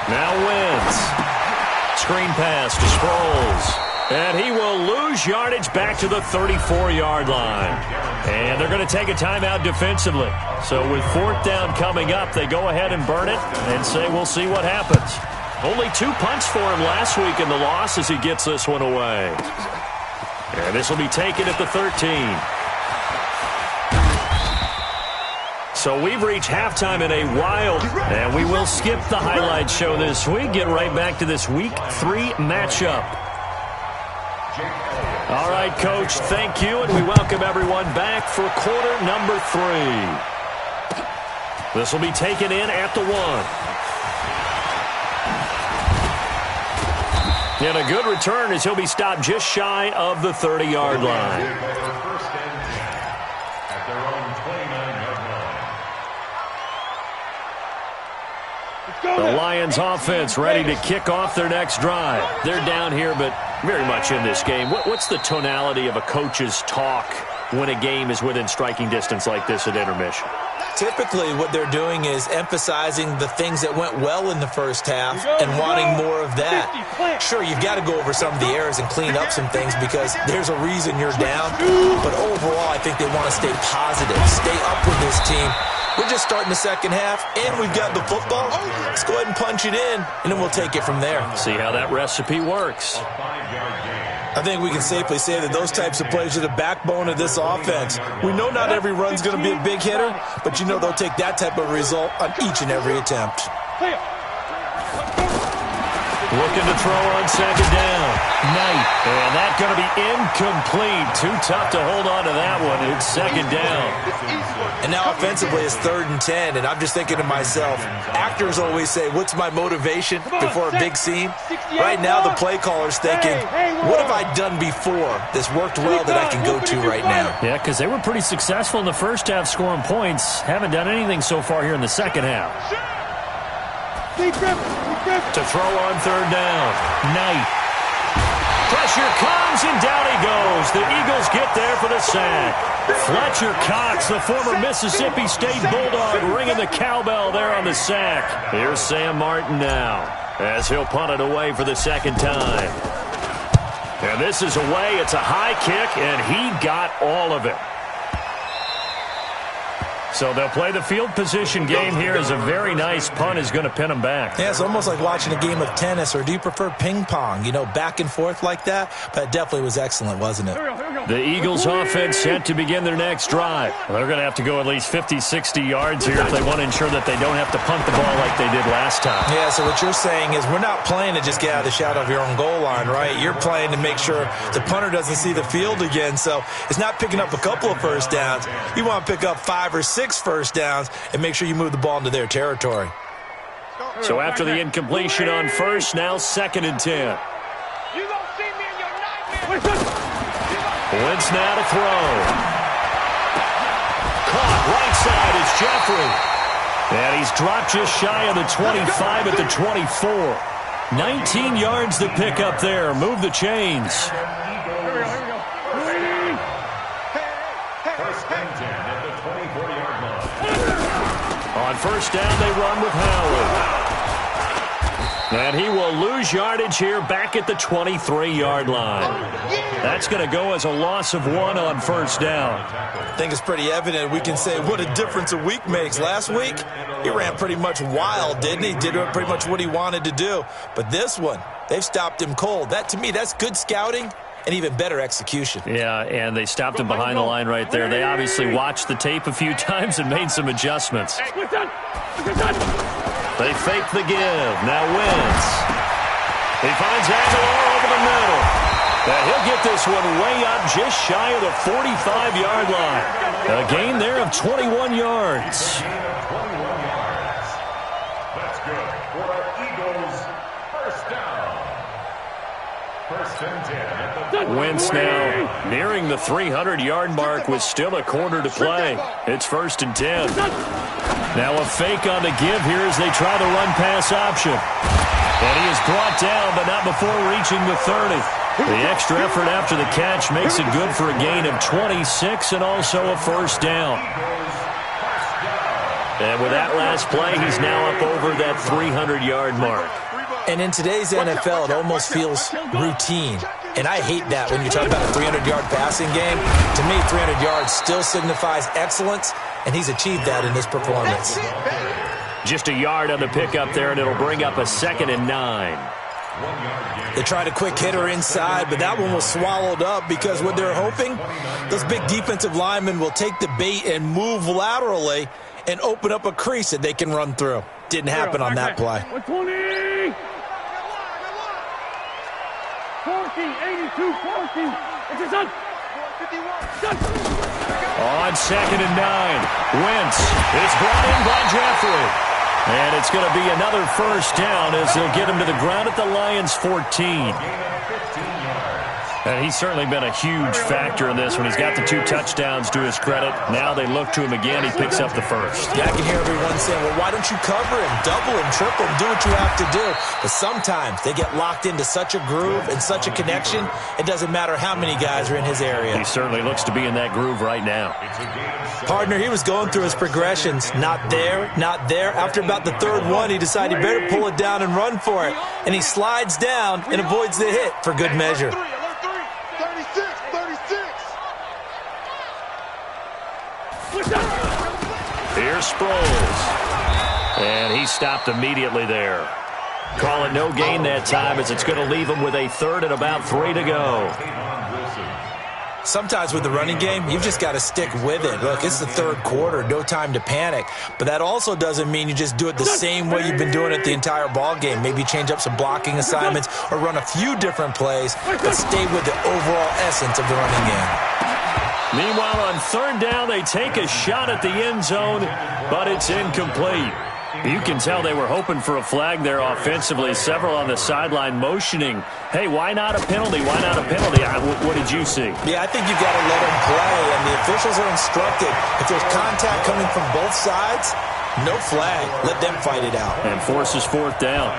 Now Wentz. Screen pass to Sproles. And he will lose yardage back to the 34-yard line. And they're going to take a timeout defensively. So with 4th down coming up, they go ahead and burn it and say we'll see what happens. Only 2 punts for him last week in the loss as he gets this one away. And this will be taken at the 13. So we've reached halftime in a while, and we will skip the highlight show this week. Get right back to this Week 3 matchup. All right, Coach, thank you, and we welcome everyone back for quarter number 3. This will be taken in at the 1. And a good return as he'll be stopped just shy of the 30-yard line. First and 10 at their own 29-yard line. The Lions offense ready to kick off their next drive. They're down here, but very much in this game. What's the tonality of a coach's talk when a game is within striking distance like this at intermission? Typically, what they're doing is emphasizing the things that went well in the first half and wanting more of that. Sure, you've got to go over some of the errors and clean up some things because there's a reason you're down. But overall, I think they want to stay positive, stay up with this team. We're just starting the second half, and we've got the football. Let's go ahead and punch it in, and then we'll take it from there. See how that recipe works. I think we can safely say that those types of plays are the backbone of this offense. We know not every run's going to be a big hitter, but you know they'll take that type of result on each and every attempt. Looking to throw on second down. Knight. And that's going to be incomplete. Too tough to hold on to that one. It's second down. And now offensively it's 3rd and 10. And I'm just thinking to myself, actors always say, what's my motivation before a big scene? Right now the play caller's thinking, what have I done before that's worked well that I can go to right now? Yeah, because they were pretty successful in the first half scoring points. Haven't done anything so far here in the second half. To throw on 3rd down. Knight. Pressure comes, and down he goes. The Eagles get there for the sack. Fletcher Cox, the former Mississippi State Bulldog, ringing the cowbell there on the sack. Here's Sam Martin now as he'll punt it away for the second time. And this is away. It's a high kick, and he got all of it. So they'll play the field position game here as a very nice punt is going to pin them back. Yeah, it's almost like watching a game of tennis, or do you prefer ping pong? You know, back and forth like that? But it definitely was excellent, wasn't it? The Eagles offense set to begin their next drive. They're going to have to go at least 50, 60 yards here if they want to ensure that they don't have to punt the ball like they did last time. Yeah, so what you're saying is we're not playing to just get out of the shadow of your own goal line, right? You're playing to make sure the punter doesn't see the field again. So it's not picking up a couple of first downs. You want to pick up 5 or 6 first downs and make sure you move the ball into their territory. So after the incompletion on first, now 2nd and 10. You gonna see me in your nightmare. Wentz now to throw. Caught right side is Jeffrey. And he's dropped just shy of the 25 at the 24. 19 yards to pick up there. Move the chains. First and 10 at the 24-yard line. On first down, they run with Howard. And he will lose yardage here back at the 23-yard line. That's going to go as a loss of 1 on first down. I think it's pretty evident. We can say what a difference a week makes. Last week, he ran pretty much wild, didn't he? Did pretty much what he wanted to do. But this one, they've stopped him cold. That, to me, that's good scouting and even better execution. Yeah, and they stopped him behind the line right there. They obviously watched the tape a few times and made some adjustments. They fake the give. Now Wentz. He finds Aguilar over the middle. And he'll get this one way up just shy of the 45-yard line. A gain there of 21 yards. That's good for our Eagles. First down. First and 10. Wentz now nearing the 300-yard mark with still a quarter to play. It's first and 10. Now a fake on the give here as they try the run-pass option. And he is brought down, but not before reaching the 30. The extra effort after the catch makes it good for a gain of 26 and also a first down. And with that last play, he's now up over that 300-yard mark. And in today's NFL, it almost feels routine. And I hate that when you talk about a 300-yard passing game. To me, 300 yards still signifies excellence, and he's achieved that in this performance. Just a yard on the pickup there, and it'll bring up a 2nd and 9. They tried a quick hitter inside, but that one was swallowed up because what they're hoping, those big defensive linemen will take the bait and move laterally and open up a crease that they can run through. Didn't happen on that play. 120. 82, 14. It's done. On 2nd and 9, Wentz is brought in by Jeffrey. And it's going to be another first down as they'll get him to the ground at the Lions' 14. And he's certainly been a huge factor in this one. He's got the 2 touchdowns to his credit. Now they look to him again. He picks up the first. Yeah, I can hear everyone saying, well, why don't you cover him, double him, triple him, do what you have to do. But sometimes they get locked into such a groove and such a connection, it doesn't matter how many guys are in his area. He certainly looks to be in that groove right now. Partner, he was going through his progressions. Not there, not there. After about the 3rd one, he decided he better pull it down and run for it. And he slides down and avoids the hit for good measure. 36. Here's Sproles. And he stopped immediately there. Call it no gain that time as it's going to leave him with a 3rd and about 3 to go. Sometimes with the running game, you've just got to stick with it. Look, it's the 3rd quarter, no time to panic. But that also doesn't mean you just do it the same way you've been doing it the entire ball game. Maybe change up some blocking assignments or run a few different plays, but stay with the overall essence of the running game. Meanwhile, on 3rd down, they take a shot at the end zone, but it's incomplete. You can tell they were hoping for a flag there offensively. Several on the sideline motioning, hey, why not a penalty? Why not a penalty? What did you see? Yeah, I think you've got to let them play, and the officials are instructed. If there's contact coming from both sides, no flag. Let them fight it out. And forces 4th down.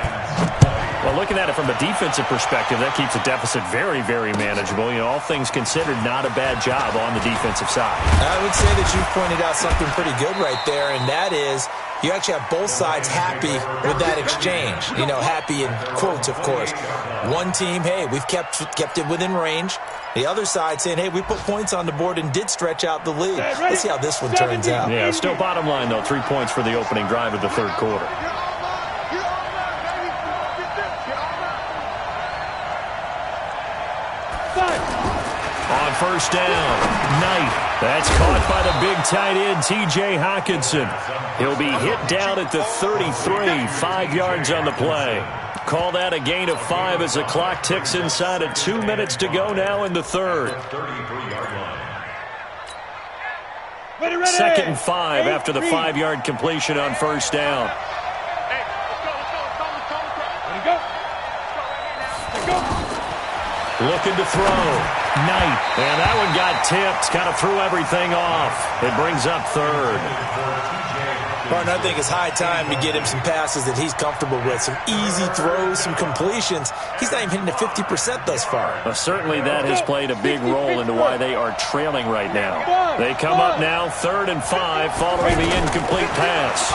Well, looking at it from a defensive perspective, that keeps the deficit very, very manageable. You know, all things considered, not a bad job on the defensive side. I would say that you pointed out something pretty good right there, and that is you actually have both sides happy with that exchange. You know, happy in quotes, of course. One team, hey, we've kept it within range. The other side saying, hey, we put points on the board and did stretch out the lead. Let's see how this one turns out. Yeah, still bottom line, though, 3 points for the opening drive of the 3rd quarter. On 1st down, Knight. That's caught by the big tight end, T.J. Hockenson. He'll be hit down at the 33, 5 yards on the play. Call that a gain of 5 as the clock ticks inside of 2 minutes to go now in the 3rd. 2nd and 5 after the 5-yard completion on 1st down. Looking to throw. Knight. And that one got tipped. Kind of threw everything off. It brings up 3rd. Martin, I think it's high time to get him some passes that he's comfortable with. Some easy throws, some completions. He's not even hitting the 50% thus far. Well, certainly that has played a big role into why they are trailing right now. They come up now 3rd and 5 following the incomplete pass.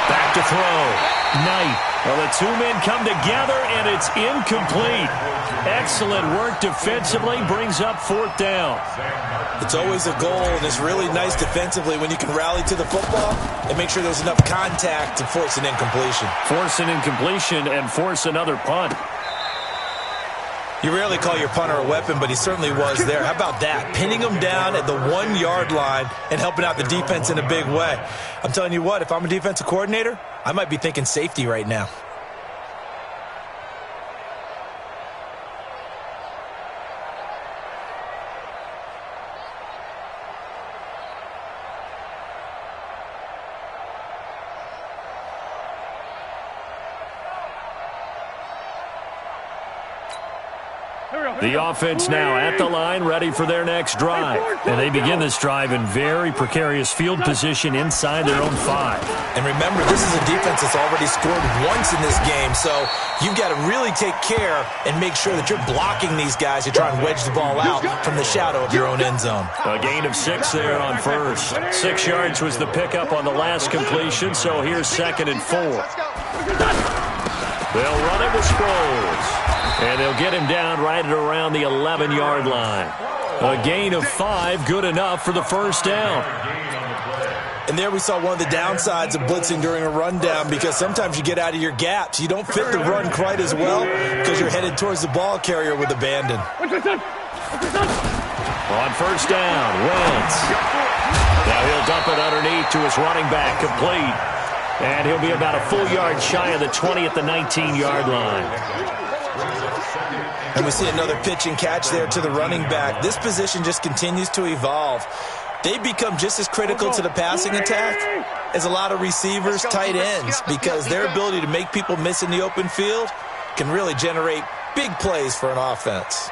Back to throw. night. Well, the two men come together, and it's incomplete. Excellent work defensively, brings up 4th down. It's always a goal, and it's really nice defensively when you can rally to the football and make sure there's enough contact to force an incompletion. Force an incompletion and force another punt. You rarely call your punter a weapon, but he certainly was there. How about that? Pinning him down at the 1-yard line and helping out the defense in a big way. I'm telling you what, if I'm a defensive coordinator, I might be thinking safety right now. The offense now at the line, ready for their next drive. And they begin this drive in very precarious field position inside their own 5. And remember, this is a defense that's already scored once in this game, so you've got to really take care and make sure that you're blocking these guys who try and wedge the ball out from the shadow of your own end zone. A gain of 6 there on first. 6 yards was the pickup on the last completion, so here's 2nd and 4. They'll run it with Sproles. And they'll get him down right at around the 11-yard line. A gain of 5, good enough for the first down. And there we saw one of the downsides of blitzing during a rundown, because sometimes you get out of your gaps. You don't fit the run quite as well because you're headed towards the ball carrier with abandon. On first down, Wentz. Now he'll dump it underneath to his running back, complete. And he'll be about a full yard shy of the 20 at the 19-yard line. And we see another pitch and catch there to the running back. This position just continues to evolve. They become just as critical to the passing attack as a lot of receivers, tight ends, because their ability to make people miss in the open field can really generate big plays for an offense.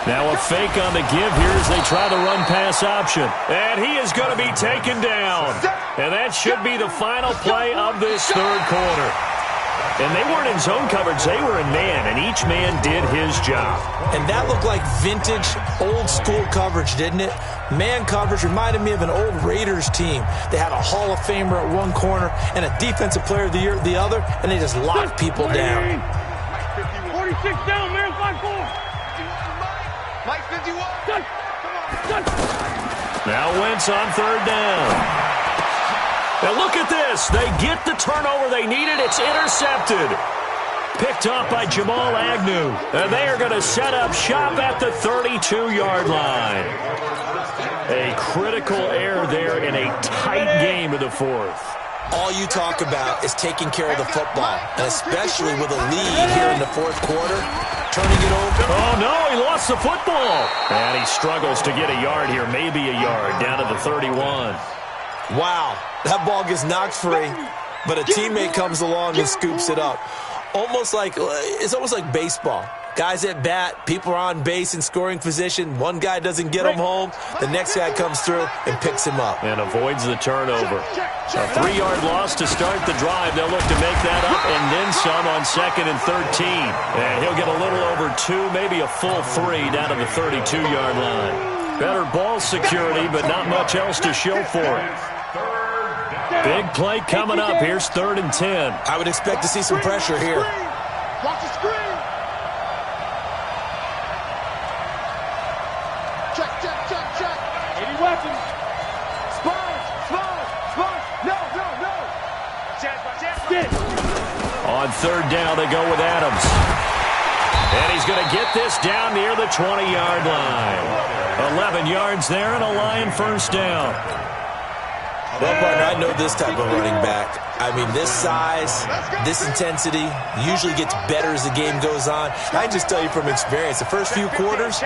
Now a fake on the give here as they try the run-pass option. And he is going to be taken down. And that should be the final play of this third quarter. And they weren't in zone coverage, they were in man, and each man did his job. And that looked like vintage, old-school coverage, didn't it? Man coverage reminded me of an old Raiders team. They had a Hall of Famer at one corner and a Defensive Player of the Year at the other, and they just locked people down. 46 down, man, 5-4. Mike 51. Now Wentz on third down. Now look at this. They get the turnover they needed. It's intercepted. Picked up by Jamal Agnew. And they are going to set up shop at the 32-yard line. A critical error there in a tight game of the fourth. All you talk about is taking care of the football, and especially with a lead here in the fourth quarter, turning it over. Oh, no, he lost the football. And he struggles to get a yard here, maybe a yard, down to the 31. Wow, that ball gets knocked free, but a teammate comes along and scoops it up. It's almost like baseball. Guys at bat, people are on base in scoring position. One guy doesn't get him home. The next guy comes through and picks him up. And avoids the turnover. A 3-yard loss to start the drive. They'll look to make that up and then some on 2nd and 13. And he'll get a little over 2, maybe a full 3 down to the 32-yard line. Better ball security, but not much else to show for it. Big play coming up. Here's 3rd and 10. I would expect to see some pressure here. Watch the screen. Check. 80 weapons. Spine. No. Chance. On third down, they go with Adams. And he's going to get this down near the 20-yard line. 11 yards there and a Lion first down. Well, partner, I know this type of running back. I mean, this size, this intensity usually gets better as the game goes on. I can just tell you from experience, the first few quarters,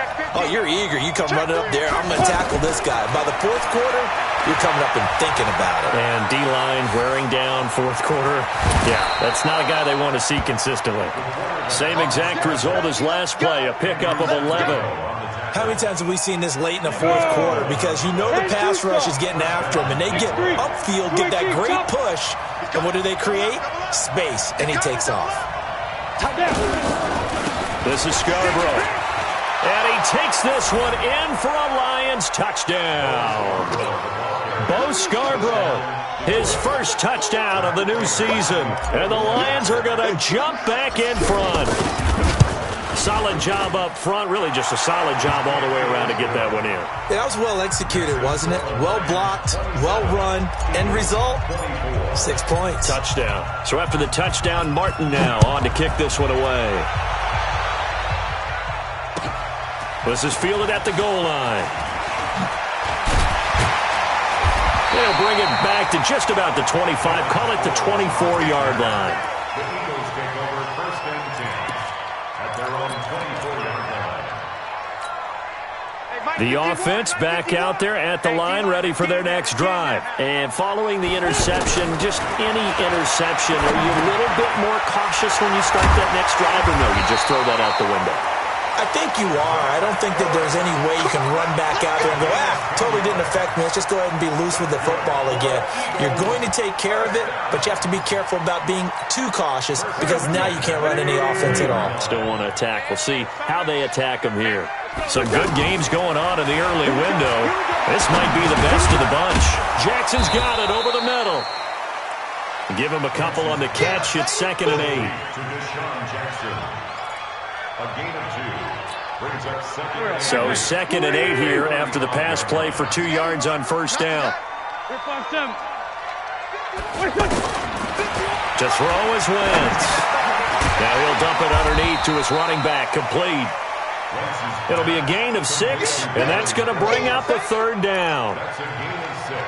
you're eager. You come running up there, I'm going to tackle this guy. By the fourth quarter, you're coming up and thinking about it. And D-line wearing down fourth quarter. Yeah, that's not a guy they want to see consistently. Same exact result as last play, a pickup of 11. How many times have we seen this late in the fourth quarter? Because you know the pass rush is getting after him, and they get upfield, get that great push, and what do they create? Space, and he takes off. This is Scarborough. And he takes this one in for a Lions touchdown. Bo Scarborough, his first touchdown of the new season. And the Lions are going to jump back in front. Solid job up front. Really just a solid job all the way around to get that one in. Yeah, that was well executed, wasn't it? Well blocked, well run. End result, 6 points. Touchdown. So after the touchdown, Martin now on to kick this one away. This is fielded at the goal line. They'll bring it back to just about the 25. Call it the 24-yard line. The Eagles take over 1st and 10 at their own 24-yard line. The offense back out there at the line, ready for their next drive. And following the interception, just any interception, are you a little bit more cautious when you start that next drive, or no, you just throw that out the window? I think you are. I don't think that there's any way you can run back out there and go, totally didn't affect me. Let's just go ahead and be loose with the football again. You're going to take care of it, but you have to be careful about being too cautious because now you can't run any offense at all. Still want to attack. We'll see how they attack them here. Some good games going on in the early window. This might be the best of the bunch. Jackson's got it over the middle. Give him a couple on the catch. It's 2nd and 8. To Deshaun Jackson. A gain of 2. Brings up 2nd and 8. So 2nd and 8 here after the pass play for 2 yards on 1st down. To throw is Wentz. Now he'll dump it underneath to his running back. Complete. It'll be a gain of 6, and that's going to bring up a 3rd down. That's a gain of 6.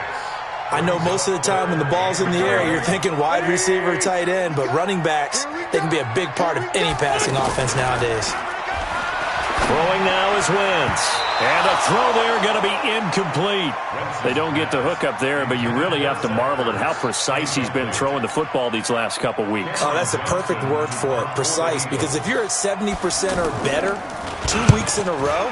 I know most of the time when the ball's in the air, you're thinking wide receiver, tight end, but running backs, they can be a big part of any passing offense nowadays. Throwing now is Wentz. And a throw there going to be incomplete. They don't get the hook up there, but you really have to marvel at how precise he's been throwing the football these last couple weeks. Oh, that's the perfect word for it, precise, because if you're at 70% or better 2 weeks in a row,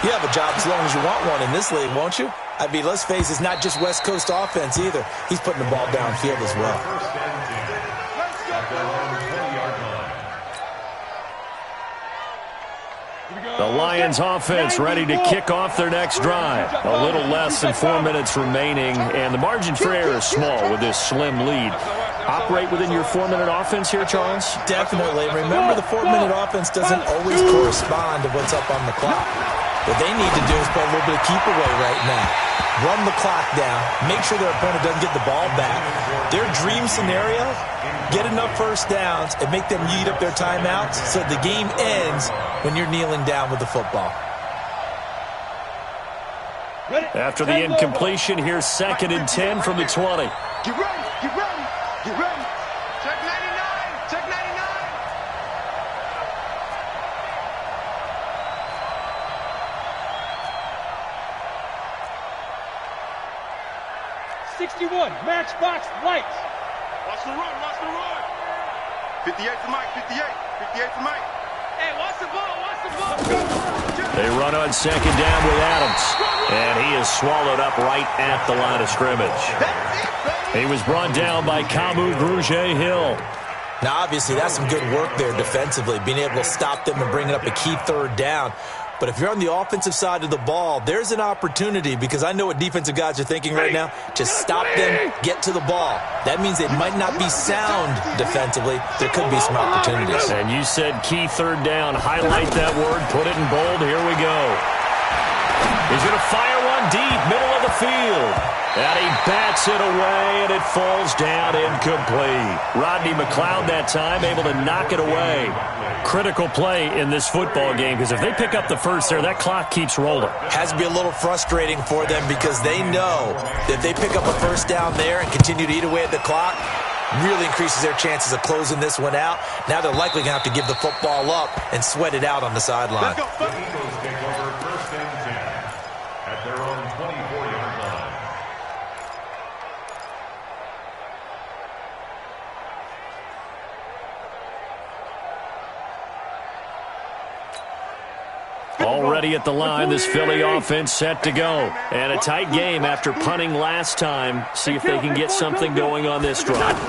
you have a job as long as you want one in this league, won't you? I mean, let's face it, it's not just West Coast offense either. He's putting the ball downfield as well. 1st and 10 at their own 20-yard line. The Lions offense ready to kick off their next drive. A little less than 4 minutes remaining, and the margin for error is small with this slim lead. Operate within your 4-minute offense here, Charles? Definitely. Remember, the 4-minute offense doesn't always correspond to what's up on the clock. What they need to do is play a little bit of keep away right now. Run the clock down. Make sure their opponent doesn't get the ball back. Their dream scenario, get enough 1st downs and make them eat up their timeouts so the game ends when you're kneeling down with the football. After the incompletion, here's 2nd and 10 from the 20. Get ready, get ready, get ready. Check 99, check 99. 61, matchbox lights. Watch the run, watch the run. 58 for Mike, 58 for Mike. Hey, watch the ball, watch the ball. They run on 2nd down with Adams, and he is swallowed up right at the line of scrimmage. He was brought down by Kamu Grugier-Hill. Now, obviously, that's some good work there defensively, being able to stop them and bring up a key 3rd down. But if you're on the offensive side of the ball, there's an opportunity, because I know what defensive guys are thinking right now. Just stop them, get to the ball. That means they might not be sound defensively. There could be some opportunities. And you said key 3rd down. Highlight that word. Put it in bold. Here we go. He's going to fire one deep, middle of the field. And he bats it away, and it falls down incomplete. Rodney McLeod that time able to knock it away. Critical play in this football game, because if they pick up the 1st there, that clock keeps rolling. Has to be a little frustrating for them, because they know that if they pick up a 1st down there and continue to eat away at the clock, really increases their chances of closing this one out. Now they're likely going to have to give the football up and sweat it out on the sideline. The Eagles take over 1st and 10 at their own 24-yard line. Already at the line, this Philly offense set to go. And a tight game after punting last time. See if they can get something going on this drive.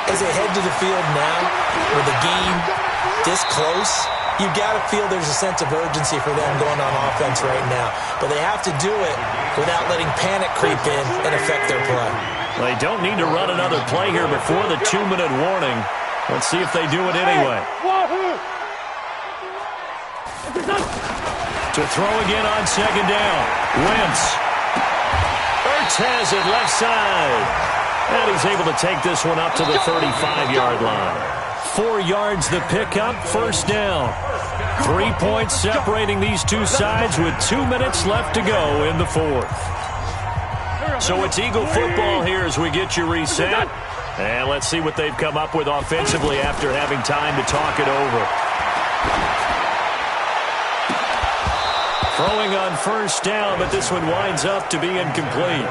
As they head to the field now, with the game this close, You got to feel there's a sense of urgency for them going on offense right now. But they have to do it without letting panic creep in and affect their play. They don't need to run another play here before the 2-minute warning. Let's see if they do it anyway. To throw again on second down. Wentz. Ertz has it left side. And he's able to take this one up to the 35-yard line. 4 yards the pickup, first down. 3 points separating these two sides with 2 minutes left to go in the fourth. So it's Eagle football here as we get you reset. And let's see what they've come up with offensively after having time to talk it over. Throwing on first down, but this one winds up to be incomplete.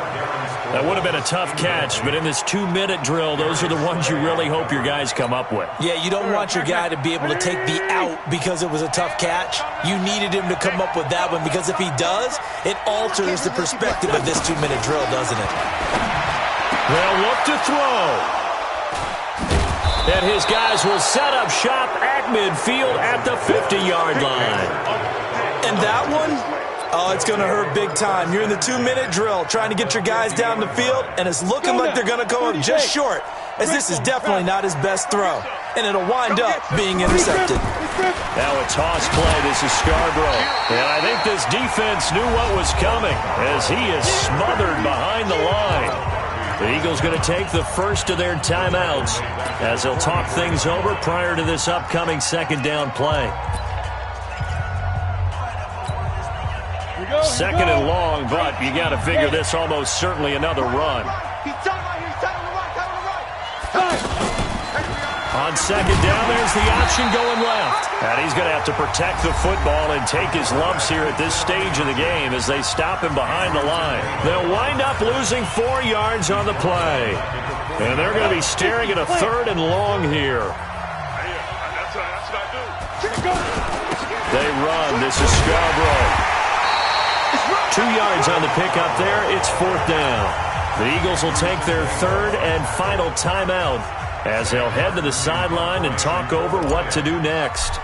That would have been a tough catch, but in this 2-minute drill, those are the ones you really hope your guys come up with. Yeah, you don't want your guy to be able to take the out because it was a tough catch. You needed him to come up with that one because if he does, it alters the perspective of this 2-minute drill, doesn't it? They'll look to throw. And his guys will set up shop at midfield at the 50-yard line. And that one, oh, it's going to hurt big time. You're in the 2-minute drill trying to get your guys down the field, and it's looking like they're going to come up just short, as this is definitely not his best throw. And it'll wind up being intercepted. Now a toss play. This is Scarborough. And I think this defense knew what was coming as he is smothered behind the line. The Eagles going to take the first of their timeouts as they'll talk things over prior to this upcoming second down play. Second and long, but you got to figure this almost certainly another run. On second down, there's the option going left. And he's going to have to protect the football and take his lumps here at this stage of the game as they stop him behind the line. They'll wind up losing 4 yards on the play. And they're going to be staring at a third and long here. They run. This is Scarborough. 2 yards on the pickup there. It's fourth down. The Eagles will take their third and final timeout as they'll head to the sideline and talk over what to do next.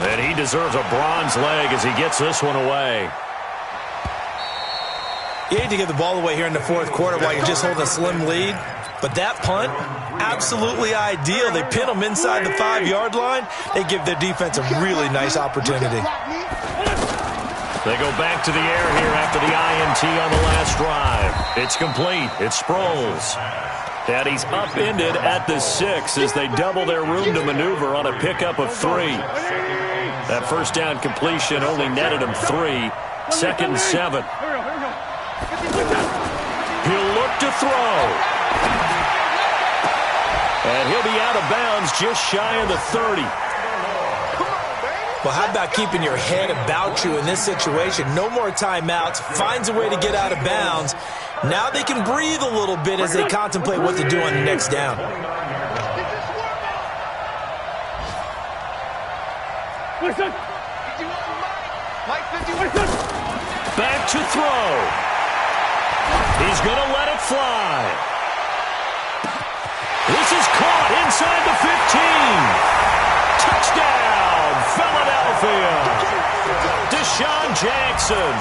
And he deserves a bronze leg as he gets this one away. You hate to give the ball away here in the fourth quarter while you're just holding a slim lead. But that punt, absolutely ideal. They pin them inside the 5-yard line. They give their defense a really nice opportunity. They go back to the air here after the INT on the last drive. It's complete. It's Sproles. And he's upended at the 6 as they double their room to maneuver on a pickup of 3. That first down completion only netted him 3. Second and 7. He'll look to throw. And he'll be out of bounds just shy of the 30. Well, how about keeping your head about you in this situation? No more timeouts. Finds a way to get out of bounds. Now they can breathe a little bit as they contemplate what to do on the next down. Back to throw. He's going to let it fly. This is caught inside the 15. Touchdown, Philadelphia. Deshaun Jackson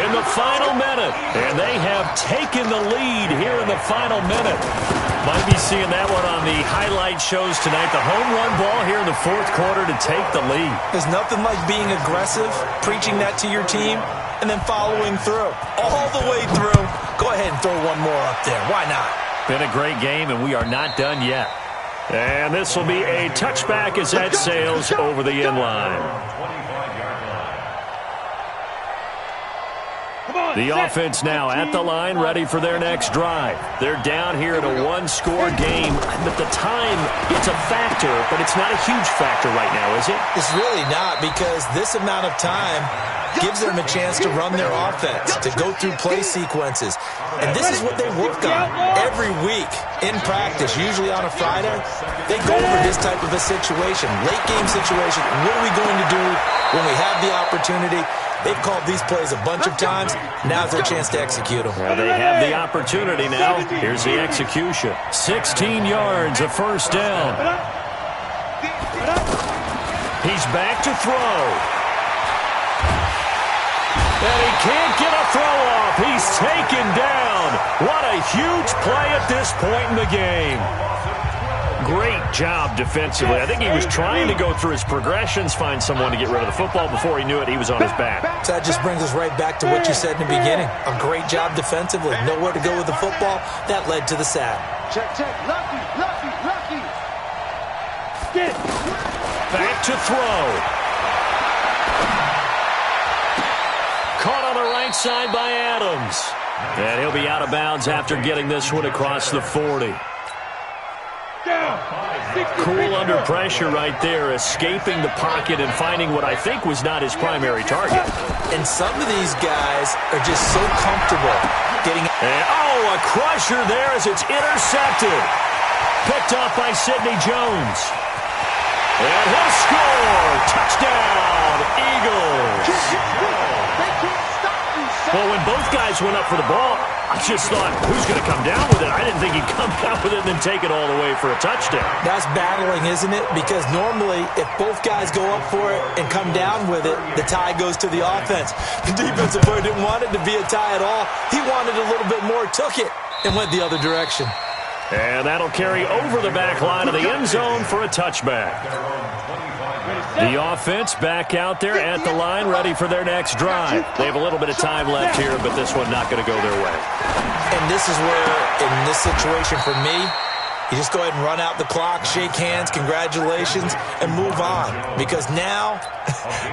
in the final minute. And they have taken the lead here in the final minute. Might be seeing that one on the highlight shows tonight. The home run ball here in the fourth quarter to take the lead. There's nothing like being aggressive, preaching that to your team, and then following through. All the way through. Go ahead and throw one more up there. Why not? Been a great game, and we are not done yet. And this will be a touchback as that sails over the end line. The offense now at the line, ready for their next drive. They're down here in a one-score game. But the time, it's a factor, but it's not a huge factor right now, is it? It's really not, because this amount of time gives them a chance to run their offense, to go through play sequences. And this is what they work on every week in practice, usually on a Friday. They go over this type of a situation, late game situation. What are we going to do when we have the opportunity? They've called these plays a bunch of times. Now's their chance to execute them. Well, they have the opportunity now. Here's the execution. 16 yards, a first down. He's back to throw. And he can't get a throw off. He's taken down. What a huge play at this point in the game. Great job defensively. I think he was trying to go through his progressions, find someone to get rid of the football. Before he knew it, he was on his back. So that just brings us right back to what you said in the beginning. A great job defensively. Nowhere to go with the football. That led to the sack. Check. Lucky. Get. Back to throw. Caught on the right side by Adams. And he'll be out of bounds after getting this one across the 40. Cool under pressure right there, escaping the pocket and finding what I think was not his primary target. And some of these guys are just so comfortable getting... And, a crusher there as it's intercepted. Picked off by Sidney Jones. And he'll score. Touchdown, Eagles. Well, when both guys went up for the ball, I just thought, who's going to come down with it? I didn't think he'd come down with it and then take it all the way for a touchdown. That's battling, isn't it? Because normally, if both guys go up for it and come down with it, the tie goes to the offense. The defensive player didn't want it to be a tie at all. He wanted a little bit more, took it, and went the other direction. And that'll carry over the back line of the end zone for a touchback. The offense back out there at the line, ready for their next drive. They have a little bit of time left here, but this one not going to go their way. And this is where, in this situation for me, you just go ahead and run out the clock, shake hands, congratulations, and move on. Because now,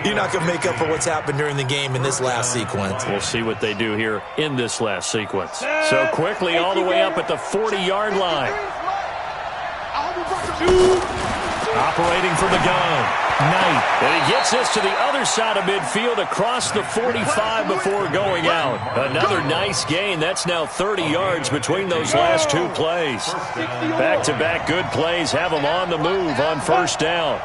you're not going to make up for what's happened during the game in this last sequence. We'll see what they do here in this last sequence. So quickly all the way up at the 40-yard line. Operating from the gun. Knight. And he gets this to the other side of midfield across the 45 before going out. Another nice gain. That's now 30 yards between those last two plays. Back-to-back good plays have them on the move on first down.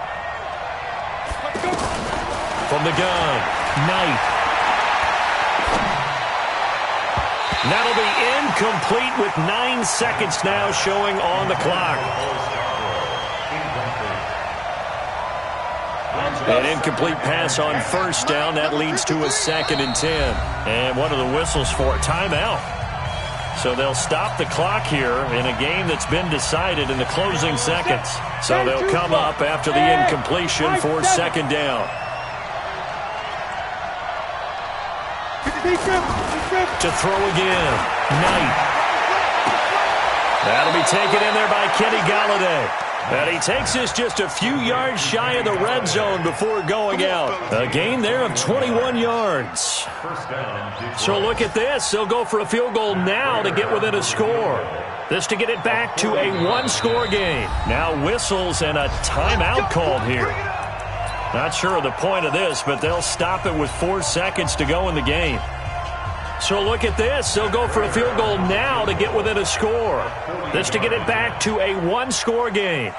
From the gun. Knight. That'll be incomplete with 9 seconds now showing on the clock. An incomplete pass on first down. That leads to a 2nd and 10. And what are the whistles for? Timeout. So they'll stop the clock here in a game that's been decided in the closing seconds. So they'll come up after the incompletion for 2nd down. To throw again. Knight. That'll be taken in there by Kenny Golladay. And he takes this just a few yards shy of the red zone before going out. A gain there of 21 yards. So look at this. They'll go for a field goal now to get within a score. This to get it back to a one-score game. Now whistles and a timeout called here. Not sure of the point of this, but they'll stop it with 4 seconds to go in the game. So look at this. They'll go for a field goal now to get within a score. This to get it back to a one-score game.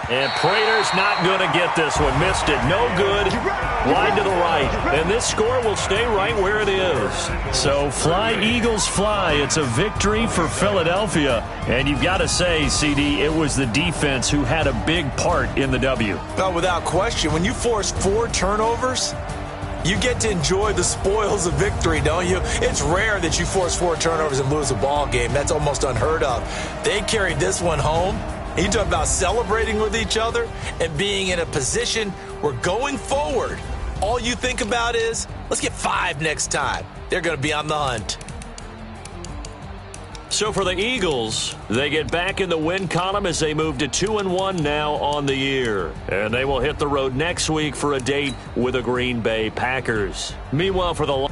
And Prater's not going to get this one. Missed it. No good. Wide to the right. And this score will stay right where it is. So fly, Eagles, fly. It's a victory for Philadelphia. And you've got to say, CD, it was the defense who had a big part in the W. No, without question. When you force 4 turnovers, you get to enjoy the spoils of victory, don't you? It's rare that you force 4 turnovers and lose a ball game. That's almost unheard of. They carried this one home. You talk about celebrating with each other and being in a position where going forward, all you think about is, let's get 5 next time. They're going to be on the hunt. So for the Eagles, they get back in the win column as they move to 2-1 now on the year. And they will hit the road next week for a date with the Green Bay Packers. Meanwhile, for the